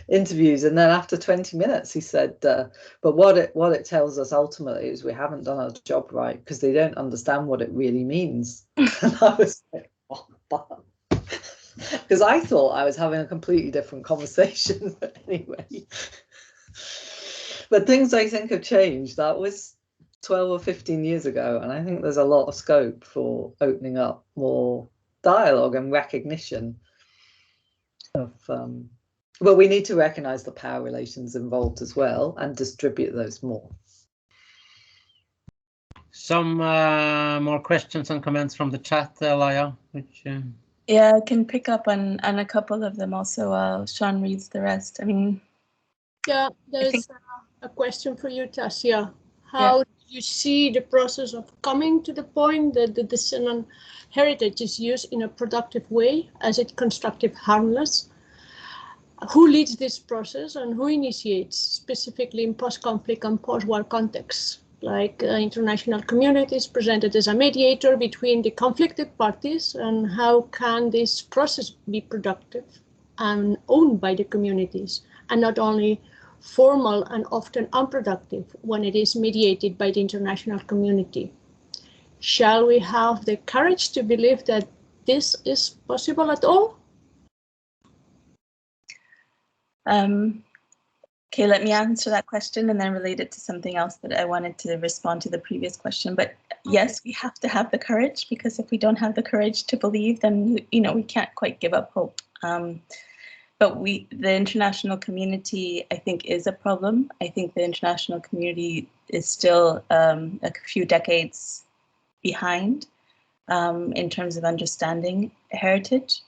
interviews, and then after 20 minutes he said, but what it tells us ultimately is we haven't done our job right because they don't understand what it really means. And I was like, what? Because I thought I was having a completely different conversation. But anyway, but things I think have changed. That was 12 or 15 years ago, and I think there's a lot of scope for opening up more dialogue and recognition of well, we need to recognize the power relations involved as well and distribute those more. Some more questions and comments from the chat, Laia, which yeah, I can pick up on a couple of them also while Siân reads the rest. I mean, yeah, there's a question for you, Dacia. How do you see the process of coming to the point that the Siân heritage is used in a productive way as it constructive harmless? Who leads this process and who initiates, specifically in post-conflict and post-war contexts? Like international communities presented as a mediator between the conflicted parties, and how can this process be productive and owned by the communities, and not only formal and often unproductive when it is mediated by the international community? Shall we have the courage to believe that this is possible at all? Okay, let me answer that question and then relate it to something else that I wanted to respond to the previous question. But yes, we have to have the courage, because if we don't have the courage to believe, then we can't quite give up hope. But the international community, I think, is a problem. I think the international community is still a few decades behind in terms of understanding heritage.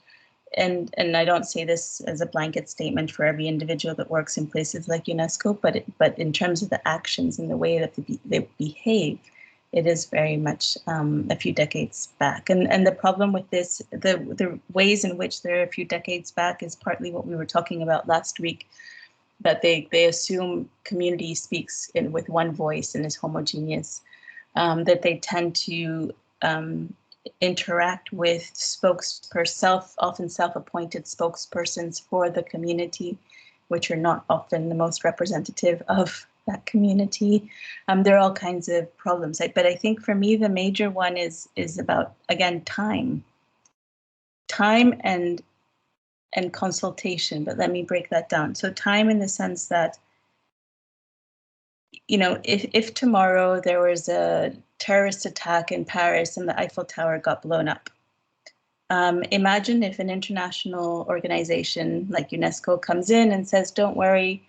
And I don't say this as a blanket statement for every individual that works in places like UNESCO, but in terms of the actions and the way that they behave, it is very much a few decades back. And the problem with this, the ways in which they're a few decades back, is partly what we were talking about last week, that they assume community speaks with one voice and is homogeneous, that they tend to interact with often self-appointed spokespersons for the community, which are not often the most representative of that community. There are all kinds of problems, but I think for me the major one is about, again, time and consultation. But let me break that down. So time in the sense that, if tomorrow there was a terrorist attack in Paris and the Eiffel Tower got blown up, imagine if an international organization like UNESCO comes in and says, don't worry,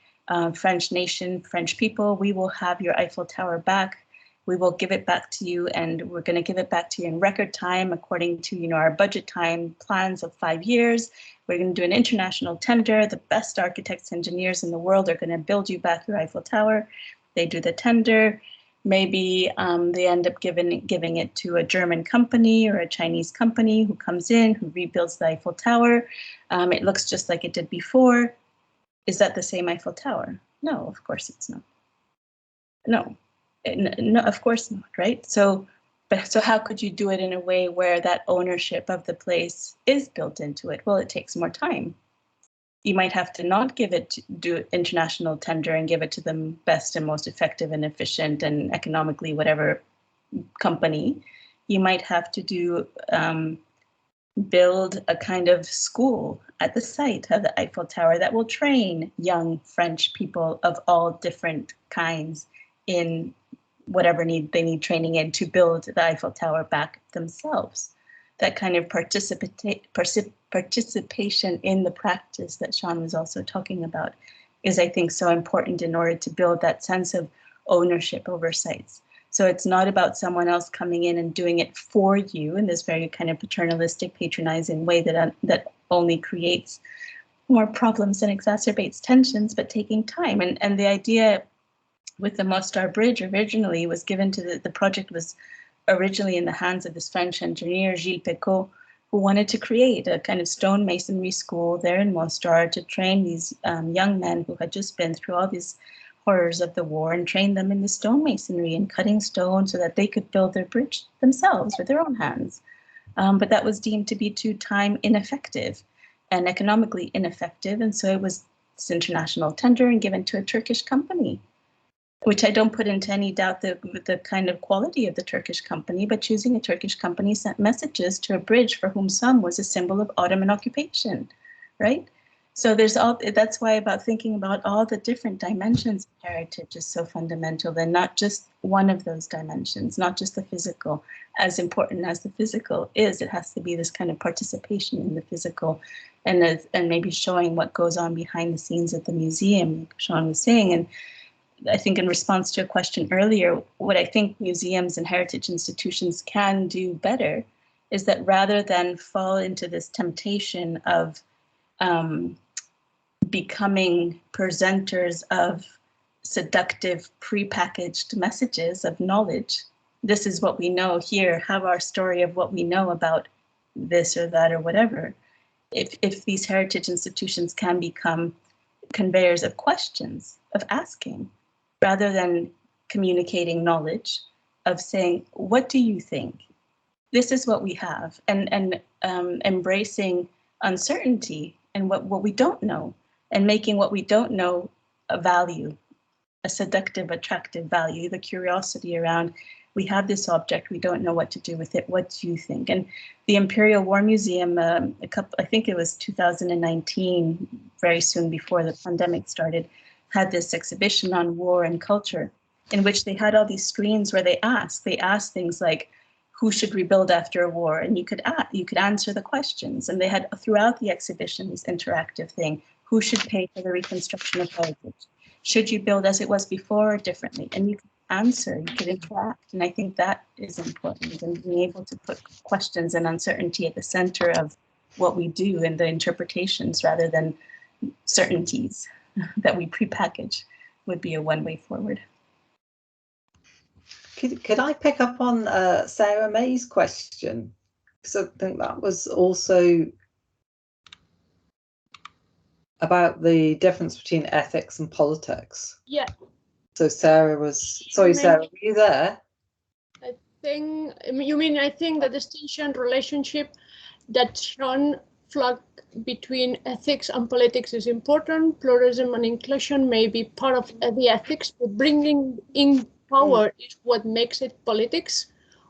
French nation, French people, we will have your Eiffel Tower back. We will give it back to you, and we're going to give it back to you in record time according to our budget time plans of 5 years. We're going to do an international tender. The best architects, engineers in the world are going to build you back your Eiffel Tower. They do the tender. Maybe they end up giving it to a German company or a Chinese company who comes in, who rebuilds the Eiffel Tower. It looks just like it did before. Is that the same Eiffel Tower? No, of course it's not. No, of course not, right? So how could you do it in a way where that ownership of the place is built into it? Well, it takes more time. You might have to not do international tender and give it to the best and most effective and efficient and economically whatever company. You might have to build a kind of school at the site of the Eiffel Tower that will train young French people of all different kinds in whatever they need training in to build the Eiffel Tower back themselves. That kind of participation in the practice that Siân was also talking about is, I think, so important in order to build that sense of ownership over sites. So it's not about someone else coming in and doing it for you in this very kind of paternalistic, patronizing way that only creates more problems and exacerbates tensions, but taking time. And the idea with the Mostar Bridge originally was given to the project was originally in the hands of this French engineer, Gilles Pecot, who wanted to create a kind of stone masonry school there in Mostar to train these young men who had just been through all these horrors of the war and train them in the stonemasonry and cutting stone so that they could build their bridge themselves with their own hands. But that was deemed to be too time ineffective. and economically ineffective. And so it was this international tender and given to a Turkish company, which I don't put into any doubt the kind of quality of the Turkish company, but choosing a Turkish company sent messages to a bridge for whom some was a symbol of Ottoman occupation, right? So that's why about thinking about all the different dimensions of heritage is so fundamental, and not just one of those dimensions, not just the physical. As important as the physical is, it has to be this kind of participation in the physical, and maybe showing what goes on behind the scenes at the museum, like Siân was saying. And I think in response to a question earlier, what I think museums and heritage institutions can do better is that rather than fall into this temptation of becoming presenters of seductive prepackaged messages of knowledge, this is what we know here, have our story of what we know about this or that or whatever. If these heritage institutions can become conveyors of questions, of asking, rather than communicating knowledge, of saying, what do you think? This is what we have, and embracing uncertainty and what we don't know, and making what we don't know a value, a seductive, attractive value, the curiosity around, we have this object, we don't know what to do with it, what do you think? And the Imperial War Museum, I think it was 2019, very soon before the pandemic started, had this exhibition on war and culture, in which they had all these screens where they asked things like, who should rebuild after a war? And you could answer the questions. And they had throughout the exhibition this interactive thing, who should pay for the reconstruction of heritage? Should you build as it was before or differently? And you could answer, you could interact. And I think that is important, and being able to put questions and uncertainty at the center of what we do and the interpretations rather than certainties that we prepackage would be a one-way forward. Could I pick up on Sarah May's question? Because I think that was also about the difference between ethics and politics. Yeah. So Sarah was, sorry, Sarah, were you there? I think the distinction relationship that Siân flagged between ethics and politics is important. Pluralism and inclusion may be part of the ethics, but bringing in power is what makes it politics,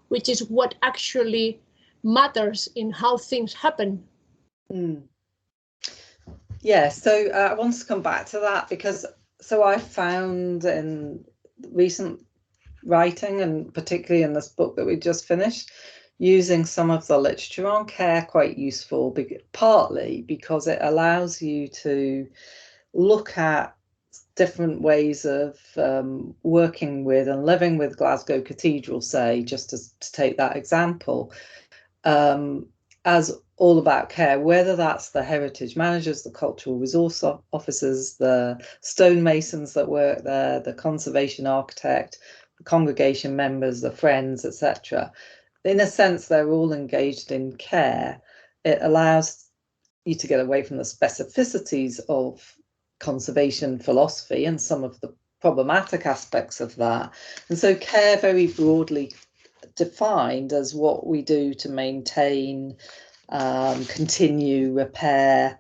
which is what actually matters in how things happen. Yeah, so I want to come back to that because I found in recent writing, and particularly in this book that we just finished, using some of the literature on care quite useful, partly because it allows you to look at different ways of working with and living with Glasgow Cathedral, say, just to take that example, as all about care, whether that's the heritage managers, the cultural resource officers, the stonemasons that work there, the conservation architect, the congregation members, the friends, etc. In a sense, they're all engaged in care. It allows you to get away from the specificities of conservation philosophy and some of the problematic aspects of that. And so care very broadly defined as what we do to maintain, continue, repair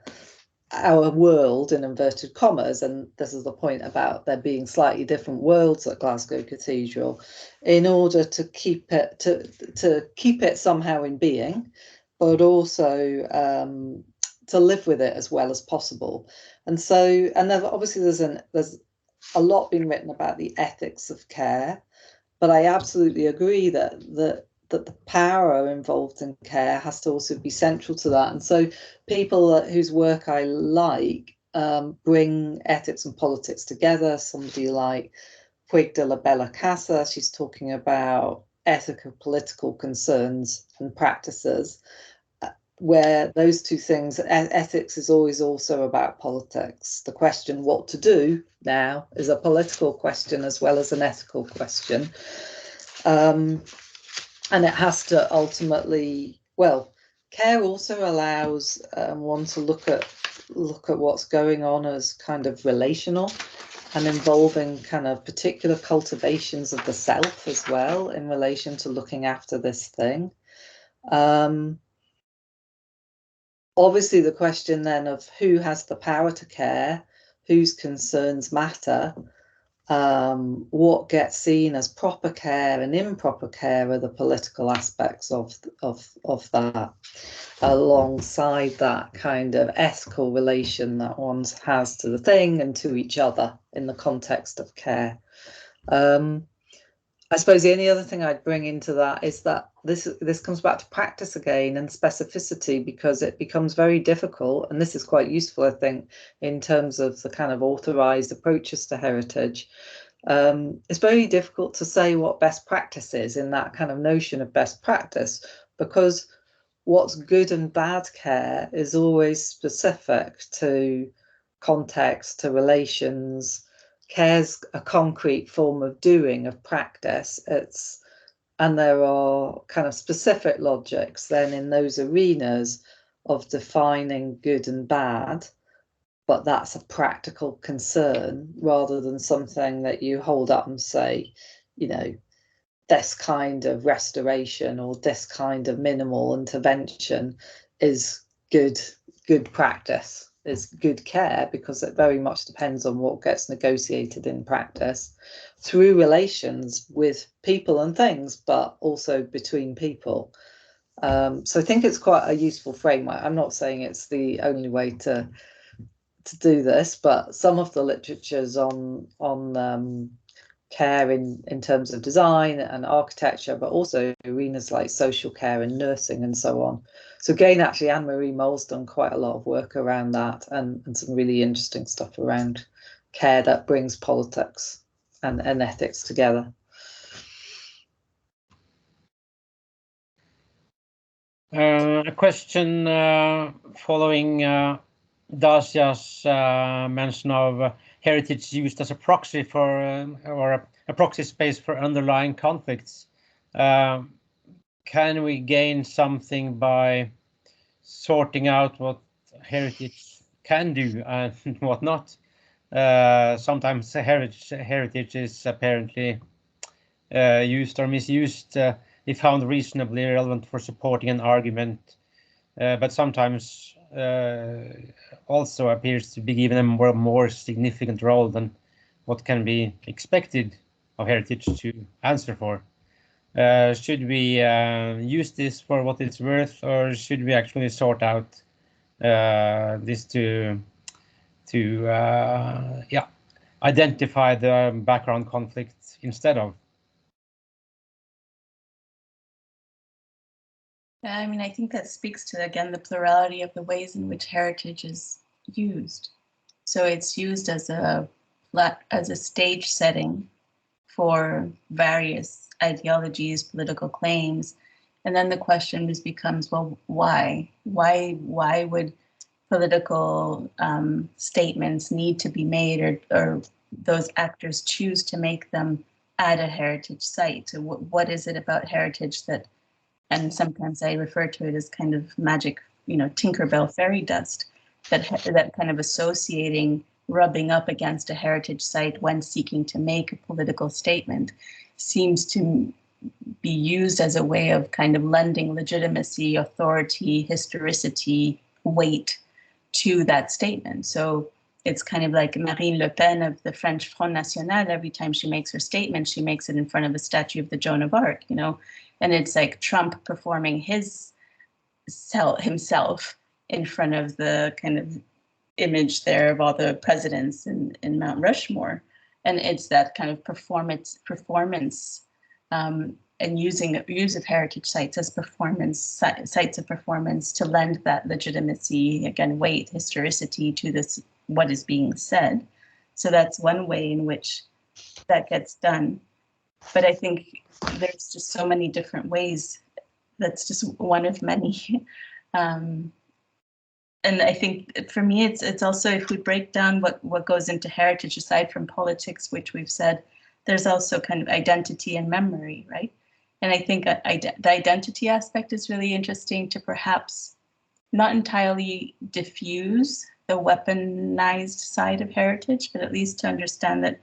our world in inverted commas. And this is the point about there being slightly different worlds at Glasgow Cathedral, in order to keep it to keep it somehow in being, but also to live with it as well as possible. And so, and then obviously there's a lot being written about the ethics of care, but I absolutely agree that the power involved in care has to also be central to that. And so people whose work I like bring ethics and politics together. Somebody like Puig de la Bella Casa, she's talking about ethical political concerns and practices, where those two things, ethics is always also about politics. The question what to do now is a political question as well as an ethical question. And it has to ultimately, well, care also allows one to look at what's going on as kind of relational and involving kind of particular cultivations of the self as well in relation to looking after this thing. obviously the question then of who has the power to care, whose concerns matter, what gets seen as proper care and improper care are the political aspects of that, alongside that kind of ethical relation that one has to the thing and to each other in the context of care. I suppose the only other thing I'd bring into that is that this comes back to practice again and specificity, because it becomes very difficult, and this is quite useful, I think, in terms of the kind of authorised approaches to heritage. It's very difficult to say what best practice is in that kind of notion of best practice, because what's good and bad care is always specific to context, to relations. Care's a concrete form of doing, of practice. And there are kind of specific logics then in those arenas of defining good and bad, but that's a practical concern rather than something that you hold up and say, you know, this kind of restoration or this kind of minimal intervention is good practice, is good care, because it very much depends on what gets negotiated in practice through relations with people and things, but also between people. So I think it's quite a useful framework. I'm not saying it's the only way to do this, but some of the literatures on care in terms of design and architecture, but also arenas like social care and nursing and so on. So again, actually, Anne-Marie Moll's done quite a lot of work around that, and some really interesting stuff around care that brings politics and ethics together. A question following Dacia's mention of heritage used as a proxy for or a proxy space for underlying conflicts. Can we gain something by sorting out what heritage can do and what not? Sometimes heritage is apparently used or misused if found reasonably relevant for supporting an argument, but sometimes also appears to be given a more significant role than what can be expected of heritage to answer for. Should we use this for what it's worth, or should we actually sort out this to identify the background conflict instead of? Yeah, I mean, I think that speaks to, again, the plurality of the ways in which heritage is used. So it's used as a stage setting for various ideologies, political claims, and then the question just becomes, well, why? Why would political statements need to be made, or those actors choose to make them at a heritage site? So what is it about heritage that, and sometimes I refer to it as kind of magic, you know, Tinkerbell fairy dust, that kind of associating, rubbing up against a heritage site when seeking to make a political statement seems to be used as a way of kind of lending legitimacy, authority, historicity, weight to that statement. So it's kind of like Marine Le Pen of the French Front National. Every time she makes her statement, she makes it in front of a statue of the Joan of Arc, you know, and it's like Trump performing himself in front of the kind of image there of all the presidents in Mount Rushmore. And it's that kind of performance and use of heritage sites as sites of performance to lend that legitimacy, again, weight, historicity to this, what is being said. So that's one way in which that gets done. But I think there's just so many different ways. That's just one of many. And I think for me, it's also, if we break down what goes into heritage, aside from politics, which we've said, there's also kind of identity and memory, right? And I think the identity aspect is really interesting to perhaps not entirely diffuse the weaponized side of heritage, but at least to understand that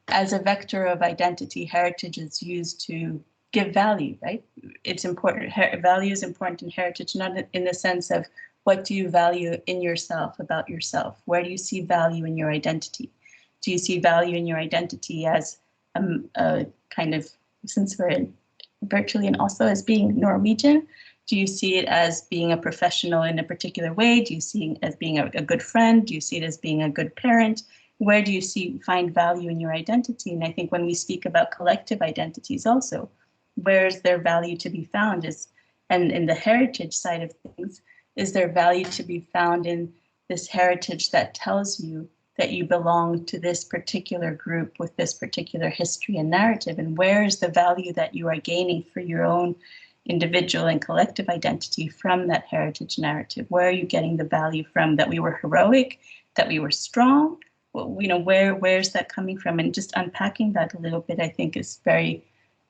as a vector of identity, heritage is used to give value, right? It's important. Value is important in heritage, not in the sense of What do you value in yourself, about yourself? Where do you see value in your identity? Do you see value in your identity as a kind of, since we're virtually in Oslo, as being Norwegian? Do you see it as being a professional in a particular way? Do you see it as being a good friend? Do you see it as being a good parent? Where do you find value in your identity? And I think when we speak about collective identities also, where is their value to be found? And in the heritage side of things, is there value to be found in this heritage that tells you that you belong to this particular group with this particular history and narrative? And where is the value that you are gaining for your own individual and collective identity from that heritage narrative? Where are you getting the value from? That we were heroic, that we were strong? Well, you know, where's that coming from? And just unpacking that a little bit, I think, is very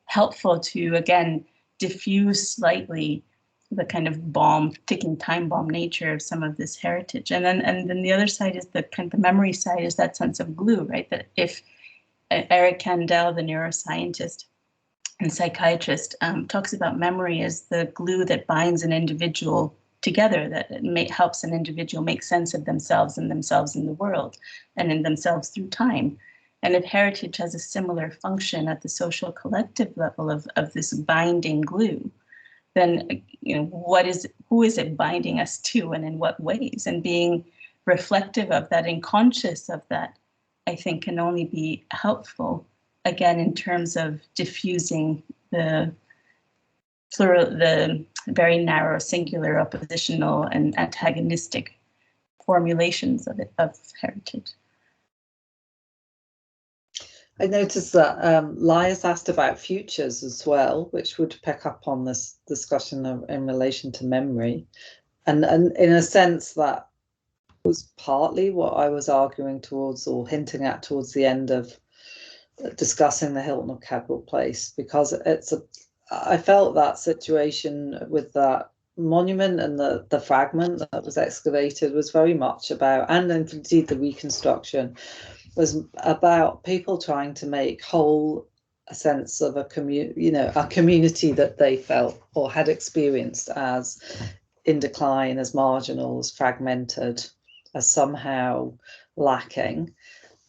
helpful to, again, diffuse slightly the kind of ticking time bomb nature of some of this heritage. And then the other side is the kind of the memory side, is that sense of glue, right? That if Eric Kandel, the neuroscientist and psychiatrist, talks about memory as the glue that binds an individual together, that helps an individual make sense of themselves and themselves in the world and in themselves through time. And if heritage has a similar function at the social collective level of this binding glue, then, you know, who is it binding us to, and in what ways? And being reflective of that and conscious of that, I think, can only be helpful, again, in terms of diffusing the very narrow, singular, oppositional and antagonistic formulations of heritage. I noticed that Laia's asked about futures as well, which would pick up on this discussion in relation to memory. And in a sense, that was partly what I was arguing towards, or hinting at towards the end of discussing the Hilton of Cadwell Place, because I felt that situation with that monument and the fragment that was excavated was very much about, and indeed the reconstruction, was about people trying to make whole a sense of a community that they felt or had experienced as in decline, as marginal, as fragmented, as somehow lacking,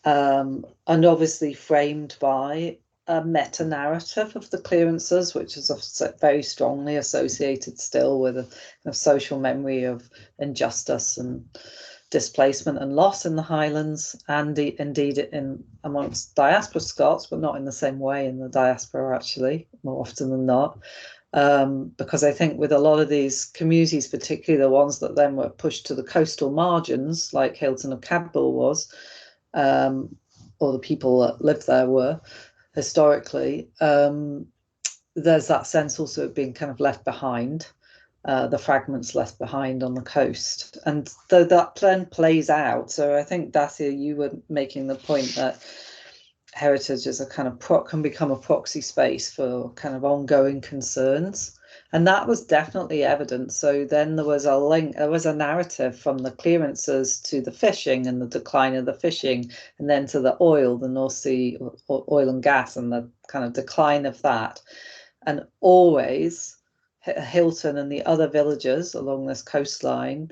and obviously framed by a meta-narrative of the clearances, which is very strongly associated still with a social memory of injustice and displacement and loss in the Highlands, and indeed in amongst diaspora Scots, but not in the same way in the diaspora, actually, more often than not. Because I think with a lot of these communities, particularly the ones that then were pushed to the coastal margins, like Hilton of Cadwell was, or the people that lived there were historically, there's that sense also of being kind of left behind. The fragments left behind on the coast, and though that then plays out. So I think, Dacia, you were making the point that heritage is a kind of can become a proxy space for kind of ongoing concerns, and that was definitely evident. So then there was a link, there was a narrative from the clearances to the fishing and the decline of the fishing, and then to the oil, the North Sea oil and gas, and the kind of decline of that, and always Hilton and the other villages along this coastline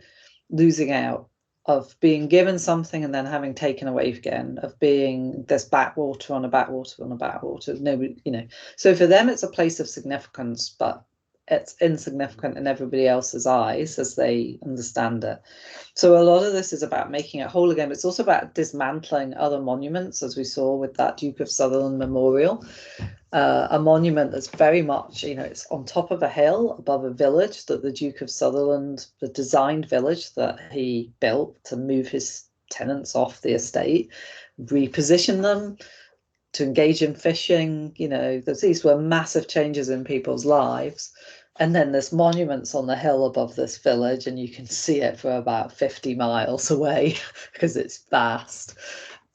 losing out, of being given something and then having taken away again, of being this backwater on a backwater on a backwater. Nobody, so for them it's a place of significance, but it's insignificant in everybody else's eyes as they understand it. So a lot of this is about making it whole again, but it's also about dismantling other monuments, as we saw with that Duke of Sutherland memorial. A monument that's very much, it's on top of a hill above a village that the Duke of Sutherland, the designed village that he built to move his tenants off the estate, reposition them to engage in fishing. These were massive changes in people's lives. And then this monument's on the hill above this village, and you can see it for about 50 miles away because it's vast.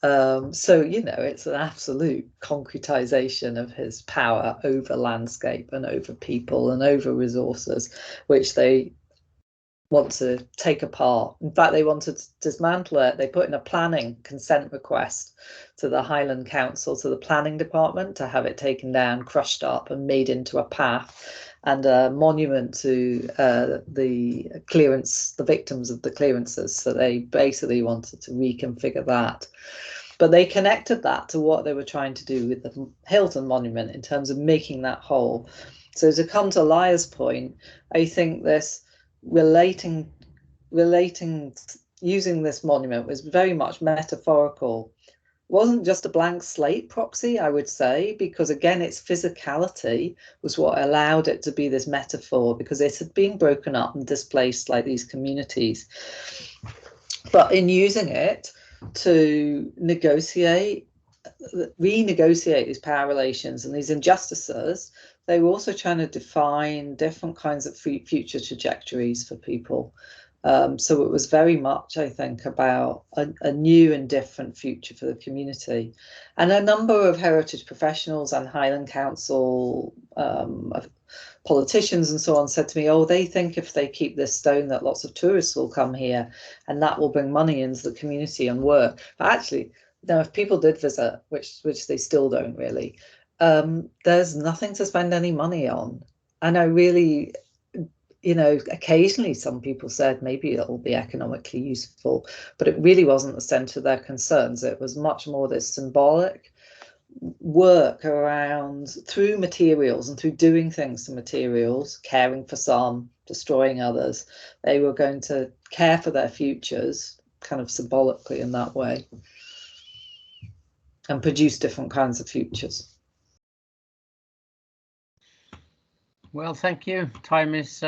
So, it's an absolute concretization of his power over landscape and over people and over resources, which they want to take apart. In fact, they wanted to dismantle it. They put in a planning consent request to the Highland Council, to the planning department, to have it taken down, crushed up and made into a path and a monument to the victims of the clearances. So they basically wanted to reconfigure that. But they connected that to what they were trying to do with the Hilton Monument in terms of making that whole. So to come to Laia's point, I think this relating using this monument was very much metaphorical. It wasn't just a blank slate proxy, I would say, because again, its physicality was what allowed it to be this metaphor, because it had been broken up and displaced like these communities. But in using it to renegotiate these power relations and these injustices, they were also trying to define different kinds of future trajectories for people. So it was very much, I think, about a new and different future for the community. And a number of heritage professionals and Highland Council politicians and so on said to me, oh, they think if they keep this stone that lots of tourists will come here and that will bring money into the community and work. But actually, now, if people did visit, which they still don't really, there's nothing to spend any money on. And I really, occasionally some people said maybe it'll be economically useful, but it really wasn't the centre of their concerns. It was much more this symbolic work around through materials and through doing things to materials, caring for some, destroying others. They were going to care for their futures kind of symbolically in that way and produce different kinds of futures. Well, thank you. Time is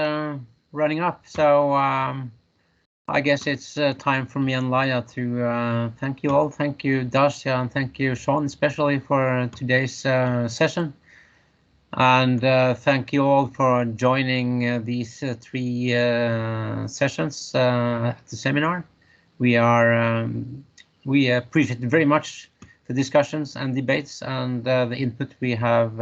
running up, so I guess it's time for me and Laia to thank you all. Thank you, Dacia, and thank you, Siân, especially for today's session. And thank you all for joining these 3 sessions at the seminar. We appreciate very much the discussions and debates and the input we have